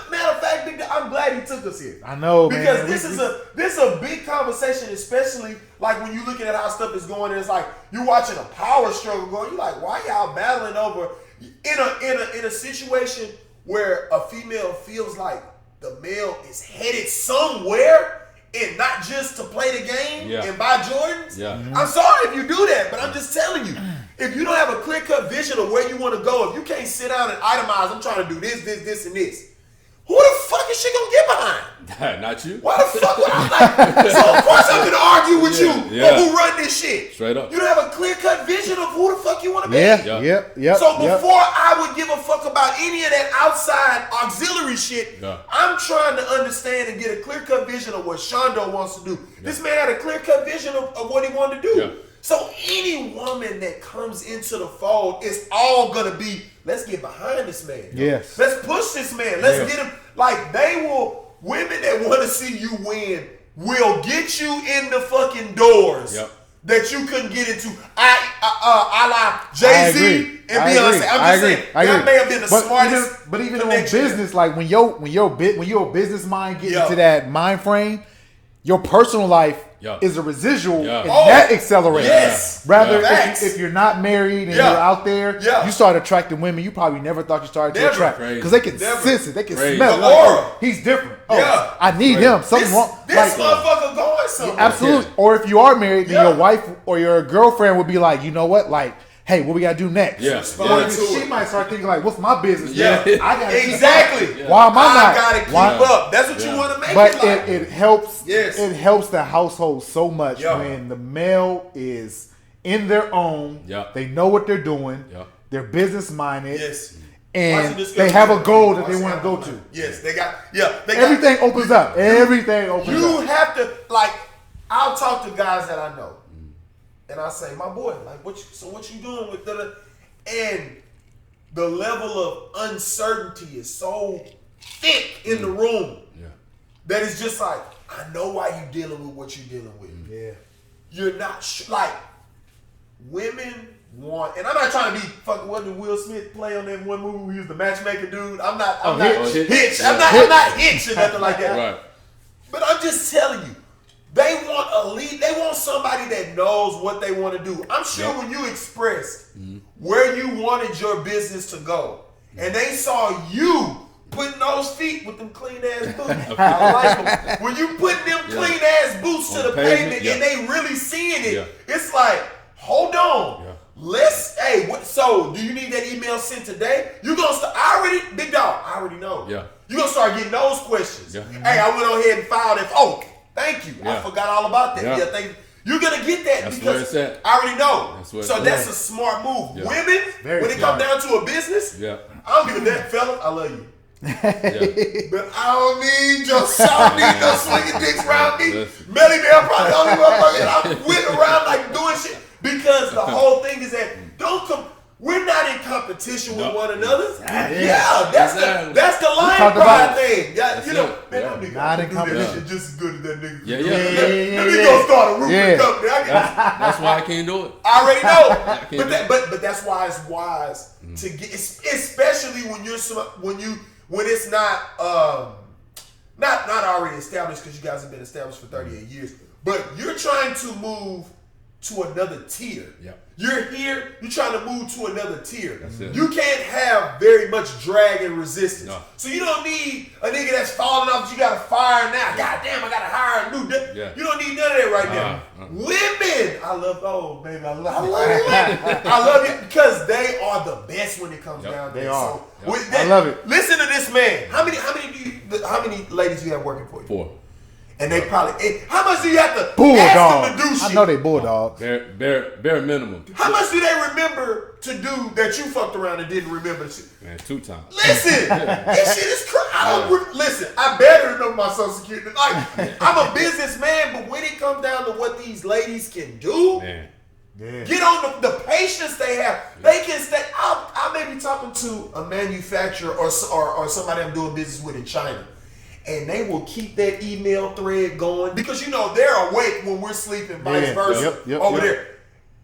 Matter of fact, I'm glad he took us here. I know, because man. this is a big conversation, especially like when you're looking at how stuff is going. And it's like you're watching a power struggle going. You're like, why y'all battling over in a situation where a female feels like the male is headed somewhere and not just to play the game and buy Jordans? I'm sorry if you do that, but I'm just telling you, if you don't have a clear-cut vision of where you want to go, if you can't sit down and itemize, I'm trying to do this, and this, who the fuck is she gonna get behind? Not you. Why the fuck would I like? So of course I'm gonna argue with you on who run this shit. Straight up. You don't have a clear-cut vision of who the fuck you want to be. Yep. So before I would give a fuck about any of that outside auxiliary shit, I'm trying to understand and get a clear-cut vision of what Shondo wants to do. This man had a clear-cut vision of what he wanted to do. So any woman that comes into the fold, it's all gonna be, let's get behind this man. Yes. Let's push this man. Let's get him. Like women that want to see you win will get you in the fucking doors that you couldn't get into. A la Jay-Z and Beyonce. I'm just saying that may have been the smartest. But even in business, like when your business mind gets into that mind frame, your personal life is a residual, and that accelerates. Yes. Rather, if you're not married and you're out there, you start attracting women you probably never thought you started to attract, because they can sense it, they can smell it. Like, oh, he's different. Oh, I need him. Something wrong. This motherfucker going somewhere. Absolutely. Or if you are married, then your wife or your girlfriend would be like, you know what, like, hey, what we gotta do next? Or she might start thinking like, what's my business? I gotta exactly. Why am I not? I gotta keep up. That's what you want to make. But it like. it helps. Yes. It helps the household so much when the male is in their own. They know what they're doing. They're business minded. Yes. And they have a goal that they want to go to. Yes, they got. Everything opens up. Everything opens up. You have to I'll talk to guys that I know. And I say, my boy, like, what you doing with the, and the level of uncertainty is so thick in the room that it's just like, I know why you dealing with what you're dealing with. You're not like, women want, and I'm not trying to be fucking. What did Will Smith play on that one movie where he was the matchmaker dude? I'm not Hitch. I'm not Hitch or nothing like that. Right. But I'm just telling you. They want a lead. They want somebody that knows what they want to do. I'm sure when you expressed where you wanted your business to go, and they saw you putting those feet with them clean ass boots. I like them. When you putting them clean ass boots to the pavement and they really seeing it, it's like, hold on. Let's, so do you need that email sent today? You gonna start, big dog, I already know. You gonna start getting those questions. Hey, I went on ahead and filed it. Oh, thank you. I forgot all about that. Thank you. You're gonna get that because I already know. That's a smart move. Women, when it comes down to a business, I don't give a damn, fellas, I love you. But I don't need no swinging dicks around me. Melly Bell probably the only motherfucker I'm with around like doing shit. Because the whole thing is that we're not in competition with one another. That's the line pride thing. Man, not in competition. Just as good as that nigga. Let me go start a roofing company. That's why I can't do it. I already know. But that's why it's wise to get, especially when it's not already established, because you guys have been established for 38 years. But you're trying to move to another tier. You're here, you're trying to move to another tier. You can't have very much drag and resistance. So you don't need a nigga that's falling off that you gotta fire now. God damn, I gotta hire a new You don't need none of that right now. Women, I love baby, I love you. I love you because they are the best when it comes down to it. So I love it. Listen to this man. How many ladies do you have working for you? 4. And they probably, how much do you have to ask them to do shit? I know they bulldogs. Bare minimum. How much do they remember to do that you fucked around and didn't remember shit? Man, 2 times. Listen, this shit is crazy. Listen, I better remember my social security. Like, I'm a businessman, but when it comes down to what these ladies can do, get on the patience they have. They can stay. I may be talking to a manufacturer or somebody I'm doing business with in China. And they will keep that email thread going because they're awake when we're sleeping, vice versa over there.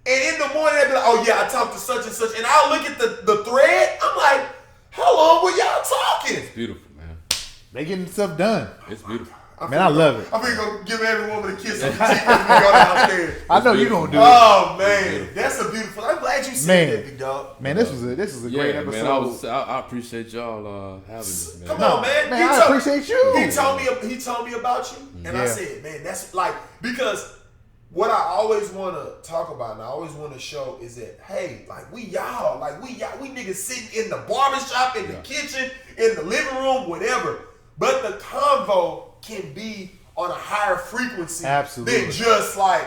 And in the morning they'll be like, "Oh yeah, I talked to such and such," and I'll look at the thread. I'm like, "How long were y'all talking?" It's beautiful, man. They getting stuff done. It's beautiful. Man, I love it. I'm gonna give every woman a kiss on the cheek when we go downstairs. I know you're gonna do it. Oh man, that's a beautiful. I'm glad you said that, big dog. Man, this was a great episode. Man, I appreciate y'all having this. Man. Come on, man. I appreciate you. He told me about you, and I said, man, that's like, because what I always want to talk about and I always want to show is that, hey, like we niggas sitting in the barbershop, in the kitchen, in the living room, whatever. But the convo can be on a higher frequency than just like,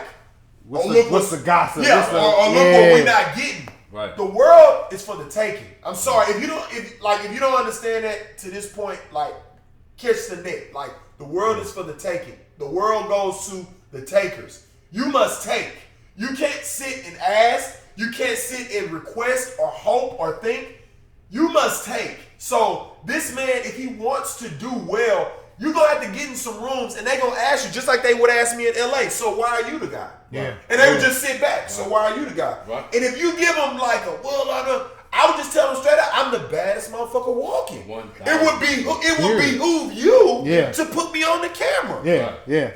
what's the gossip? Yeah, or look what we're not getting. Right. The world is for the taking. I'm sorry if you don't understand that to this point, like, catch the net. Like, the world is for the taking. The world goes to the takers. You must take. You can't sit and ask. You can't sit and request or hope or think. You must take. So this man, if he wants to do well, you're going to have to get in some rooms and they're going to ask you, just like they would ask me in LA, so why are you the guy? Yeah. And they would just sit back, so why are you the guy? Right. And if you give them like a, I would just tell them straight out, I'm the baddest motherfucker walking. It would behoove you to put me on the camera. Yeah, yeah.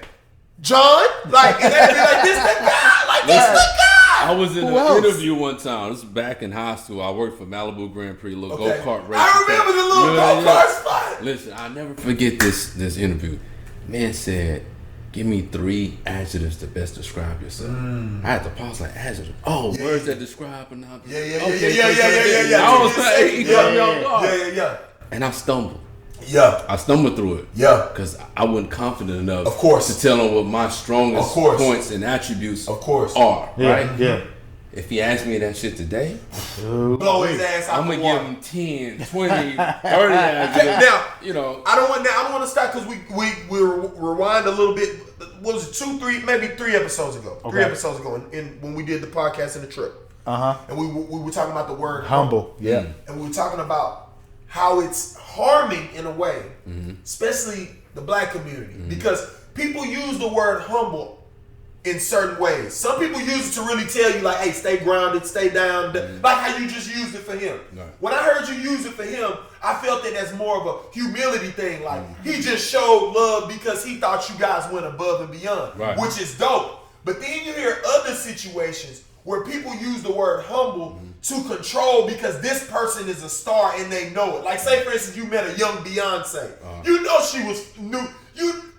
John, like, and they'd be like, this the guy, like, this the guy. I was in Who an else? interview one time. This was back in high school. I worked for Malibu Grand Prix, little go-kart race. I remember the little go-kart spot. Listen, I'll never forget this interview. Man said, give me 3 adjectives to best describe yourself. I had to pause like, adjectives. Oh, words that describe and not. Yeah. I was like, he got me off guard. Yeah. And I stumbled. Yeah. I stumbled through it. Yeah. Because I wasn't confident enough Of course. to tell him what my strongest points and attribibutes are. Right? Yeah. If he asked me that shit today, Blow his ass out I'm the going to water. give him 10, 20, 30 adjectives. Now, you know. I don't want to stop because we rewind a little bit. What was it, maybe 3 episodes ago? Okay. 3 episodes ago when we did the podcast in the trip. And we were talking about the word Humble. Yeah. And we were talking about how it's harming in a way, especially the black community, because people use the word humble in certain ways. Some people use it to really tell you, like, hey, stay grounded, stay down, like how you just used it for him. Right. When I heard you use it for him, I felt that that's more of a humility thing. Like, he just showed love because he thought you guys went above and beyond, Right. which is dope. But then you hear other situations where people use the word humble to control because this person is a star and they know it. Like, say for instance, you met a young Beyonce. You know she was new.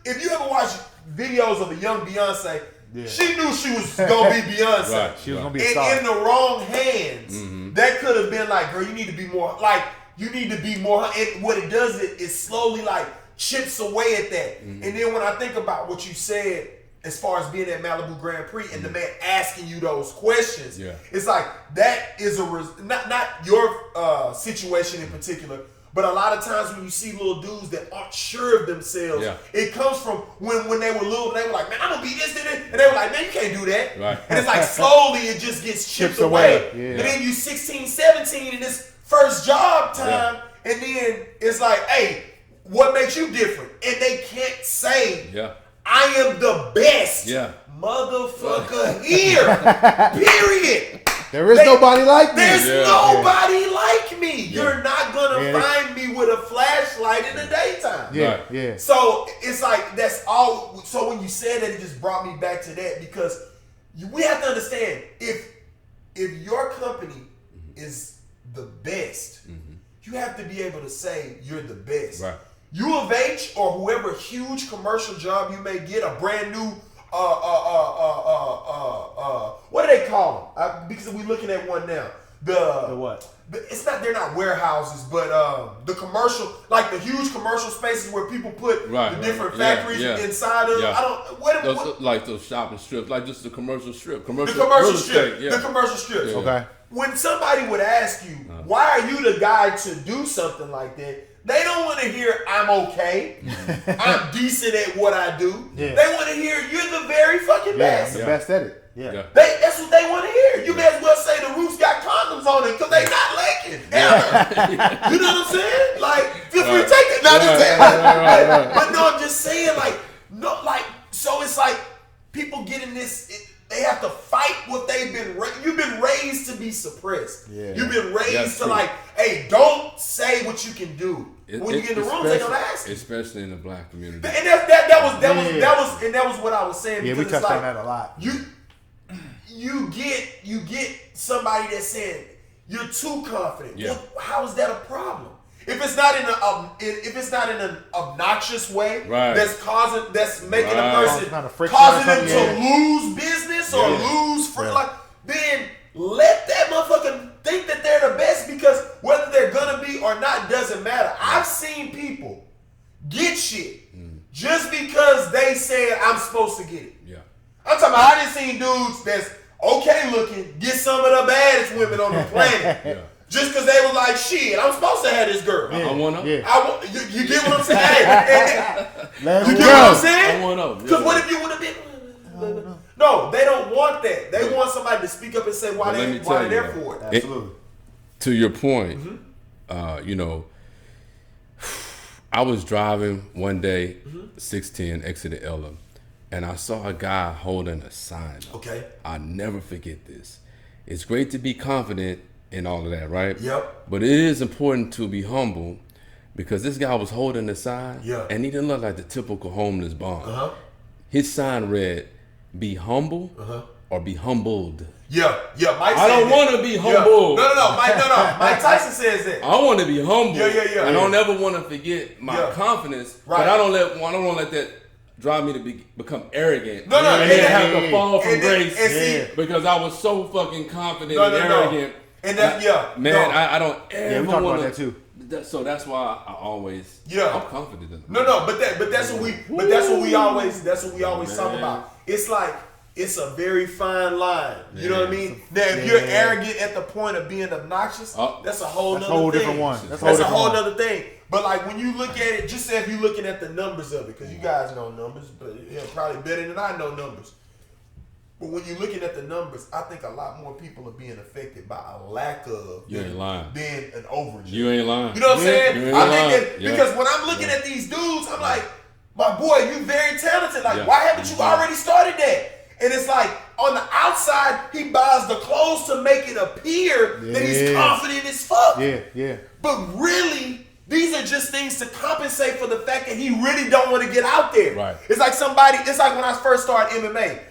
If you ever watch videos of a young Beyonce, she knew she was gonna be Beyonce. Right. She was gonna be a star. And in the wrong hands, that could have been like, girl, you need to be more like. You need to be more. And what it does is slowly like chips away at that. And then when I think about what you said, as far as being at Malibu Grand Prix and the man asking you those questions, it's like that is not your situation in particular, but a lot of times when you see little dudes that aren't sure of themselves, it comes from when they were little, they were like, man, I'm gonna be this, and they were like, man, you can't do that. Right. And it's like slowly it just gets chipped away. And then you 16, 17 in this first job time, and then it's like, hey, what makes you different? And they can't say, I am the best motherfucker here. Period. There is nobody like me. There's nobody like me. You're not gonna find me with a flashlight in the daytime. So it's like that's all. So when you said that, it just brought me back to that because we have to understand if your company is the best, you have to be able to say you're the best. Right. U of H or whoever huge commercial job you may get, a brand new what do they call them? Because we're looking at one now. The what? It's not. They're not warehouses, but the commercial, like the huge commercial spaces where people put the different factories inside of. I don't. What, like those shopping strips, like just the commercial strip, the commercial strip. The commercial strips. Okay. When somebody would ask you, why are you the guy to do something like that? They don't want to hear I'm okay. I'm decent at what I do. They want to hear you're the very fucking best. The best at it. That's what they want to hear. You may as well say the roof's got condoms on it because they not leaking. Ever. You know what I'm saying? Like, feel free to take it. Not just saying. But no, I'm just saying, so it's like people get in this. They have to fight what they've been raised. You've been raised to be suppressed. You've been raised to like, hey, don't say what you can do. When you get in the room, they don't ask you. Especially in the black community. And that was what I was saying. Yeah, we touched on that a lot. You get somebody that's saying you're too confident. Well, how is that a problem? If it's not in an obnoxious way, that's making a person causing them to lose business or lose then let that motherfucker think that they're the best because whether they're gonna be or not doesn't matter. I've seen people get shit just because they said I'm supposed to get it. I'm talking about I done seen dudes that's okay looking get some of the baddest women on the planet. Just because they were like, shit, I'm supposed to have this girl. I want up. You get what I'm saying? You get what I'm saying? I want up. Because what if you would have been... No, No, they don't want that. They want somebody to speak up and say why they're there for it. Absolutely. To your point, you know, I was driving one day, 610, exited Ella, and I saw a guy holding a sign up. Okay. I'll never forget this. It's great to be confident in all of that, right? Yep. But it is important to be humble because this guy was holding the sign, and he didn't look like the typical homeless bum. His sign read, "Be humble or be humbled." Yeah, Mike. I don't want to be humble. No. Mike Tyson says that. I want to be humble. Yeah. I don't ever want to forget my confidence, but I don't let that drive me to become arrogant. No, and then have to fall from and grace because I was so fucking confident and arrogant. And that, I don't ever we talked want about that too. So that's why I always, I'm confident in it. No, but that's what we always talk about. It's like, it's a very fine line. You know what I mean? Now, if you're arrogant at the point of being obnoxious, that's a whole nother thing. Different one. That's a whole other thing. But like when you look at it, just say if you're looking at the numbers of it, because you guys know numbers, but probably better than I know numbers. But when you're looking at the numbers, I think a lot more people are being affected by a lack of You ain't lying. than an overage. You ain't lying. You know what I'm saying? You ain't I'm lying. thinking because when I'm looking at these dudes, I'm like, my boy, you very talented. Like, why haven't you already started that? And it's like, on the outside, he buys the clothes to make it appear that he's confident as fuck. Yeah. But really, these are just things to compensate for the fact that he really don't want to get out there. Right. It's like when I first started MMA.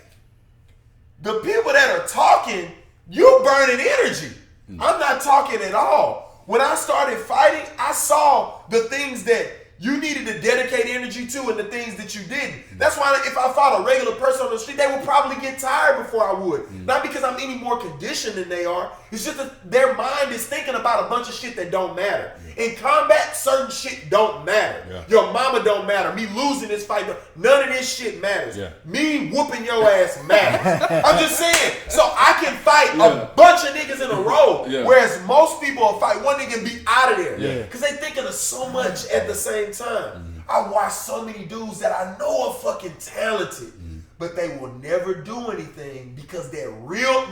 The people that are talking, you're burning energy. I'm not talking at all. When I started fighting, I saw the things that you needed to dedicate energy to and the things that you didn't. That's why if I fought a regular person on the street, they would probably get tired before I would. Not because I'm any more conditioned than they are. It's just that their mind is thinking about a bunch of shit that don't matter. In combat, certain shit don't matter. Your mama don't matter. Me losing this fight, none of this shit matters. Me whooping your ass matters. I'm just saying. So I can fight a bunch of niggas in a row, whereas most people will fight one nigga and be out of there. Because they thinking of so much at the same time. I watch so many dudes that I know are fucking talented, but they will never do anything because their real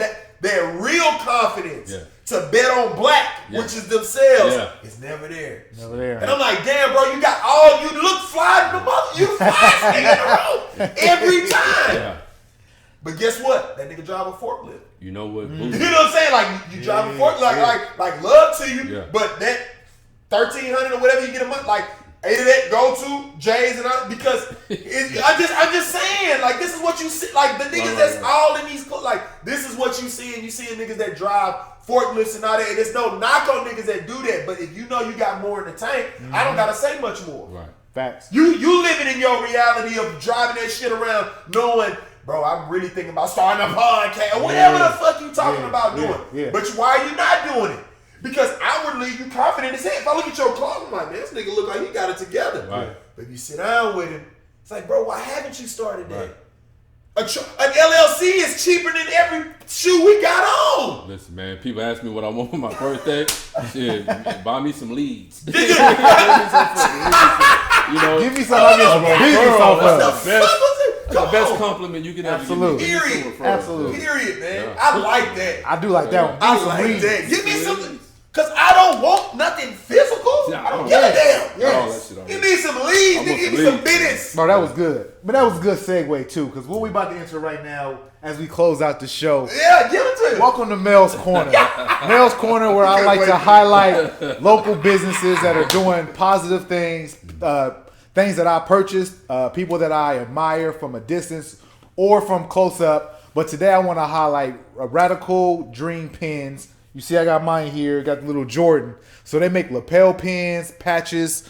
confidence to bet on black, which is themselves, is never there. Never there. And I'm like, damn, bro, you look fly in the mother, you fly in the road every time. But guess what? That nigga drive a forklift. You know what? You know what I'm saying? Like you drive a forklift, like love to you, but that 1,300 or whatever you get a month, like. Either that go to J's and because I'm just saying, like, this is what you see, like the niggas that's all in these, like, this is what you see, and you seeing niggas that drive forklifts and all that. And there's no knock on niggas that do that, but if you know you got more in the tank, I don't gotta say much more. Right. Facts. You living in your reality of driving that shit around, knowing, bro, I'm really thinking about starting a podcast or whatever the fuck you talking about doing. But why are you not doing it? Because outwardly, you confident as hell. If I look at your clothes, I'm like, man, this nigga look like he got it together. Right. But if you sit down with him, it's like, bro, why haven't you started that? An LLC is cheaper than every shoe we got on. Listen, man, people ask me what I want for my birthday. Shit, buy me some leads. You know, give me some of this business off of the best compliment you can ever give me. Absolutely. Period, man. I like that. I do like that one. I like that. Give me something. Because I don't want nothing physical. I don't give a damn. Yes. Give me some leads. Give me some business. Bro, that was good. But that was a good segue, too. Because what we about to enter right now, as we close out the show. Yeah, give it to me. Welcome to Mel's Corner. Mel's Corner, where I like to highlight local businesses that are doing positive things, things that I purchased, people that I admire from a distance or from close up. But today I want to highlight Radical Dream Pens. You see I got mine here, got the little Jordan. So they make lapel pins, patches,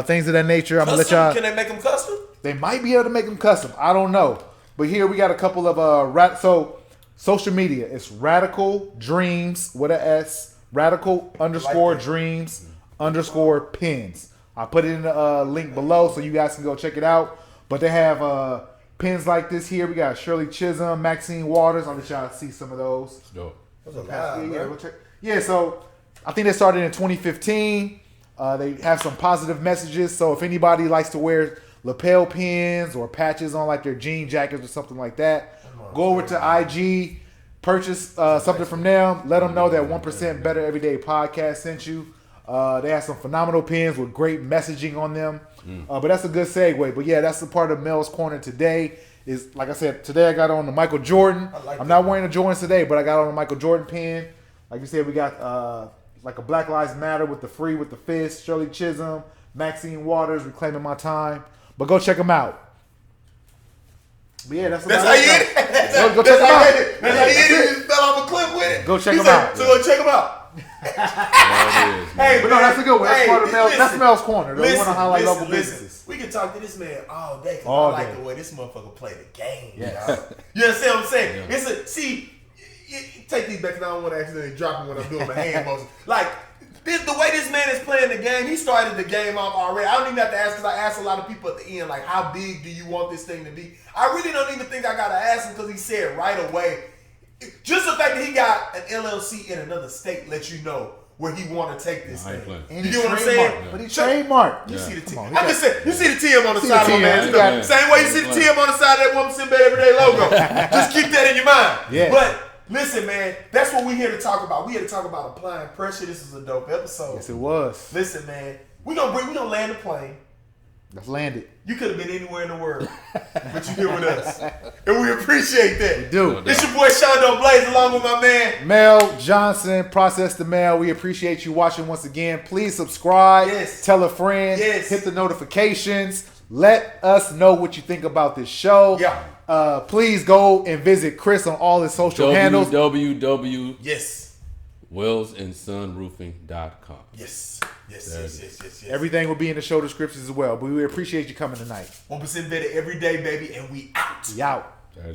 things of that nature. I'm gonna let y'all. Can they make them custom? They might be able to make them custom. I don't know. But here we got a couple of so social media. It's Radical Dreams with an S. Radical_Dreams_pins. I put it in the link below so you guys can go check it out. But they have pins like this here. We got Shirley Chisholm, Maxine Waters. I'll let y'all see some of those. Dope. Yeah, so I think they started in 2015. They have some positive messages. So if anybody likes to wear lapel pins or patches on like their jean jackets or something like that, Go over to IG, purchase something from them. Let them know that 1% Better Everyday Podcast sent you. They have some phenomenal pens with great messaging on them. But that's a good segue. But yeah, that's the part of Mel's Corner today. Is like I said, today I got on the Michael Jordan. I'm not wearing the Jordans today, but I got on the Michael Jordan pen. Like you said, we got like a Black Lives Matter with the Free with the Fist, Shirley Chisholm, Maxine Waters, Reclaiming My Time. But go check them out. But yeah, that's how you hit it. Go check them out. That's how you hit it. You fell off a cliff with it. Go check them out. So go check them out. Hey, but no, that's a good one. That's part of Mel's. That's Mel's Corner. We want to highlight local businesses. We can talk to this man all day because All I like day. the way this motherfucker play the game. Yes. Dog. You understand what I'm saying? Yeah. Take these back because I don't want to accidentally drop them when I'm doing my hand motion. Like, the way this man is playing the game, he started the game off already. I don't even have to ask because I asked a lot of people at the end, like, how big do you want this thing to be? I really don't even think I got to ask him because he said right away. Just the fact that he got an LLC in another state lets you know where he want to take this thing. And You get what I'm saying? trademarked. But he trademarked. You see the T. Come on, I'm just saying, you see the TM on the side of my TM, man. you got it. Same way you see the TM on the side of that 1% Better Everyday logo. Just keep that in your mind. Yeah. But listen, man, that's what we're here to talk about. We're here to talk about applying pressure. This is a dope episode. Yes, it was. Listen, man, we're gonna land the plane. Let's land it. You could have been anywhere in the world, but you're here with us. And we appreciate that. We do. It's your boy Shondo Blaze along with my man. Mel Johnson, Process the Mail. We appreciate you watching once again. Please subscribe. Yes. Tell a friend. Yes. Hit the notifications. Let us know what you think about this show. Yeah. Please go and visit Chris on all his social handles. Yes. www.wellsandsonroofing.com. Yes. Yes. Everything will be in the show descriptions as well. But we appreciate you coming tonight. 1% better every day, baby, and we out. We out. That is.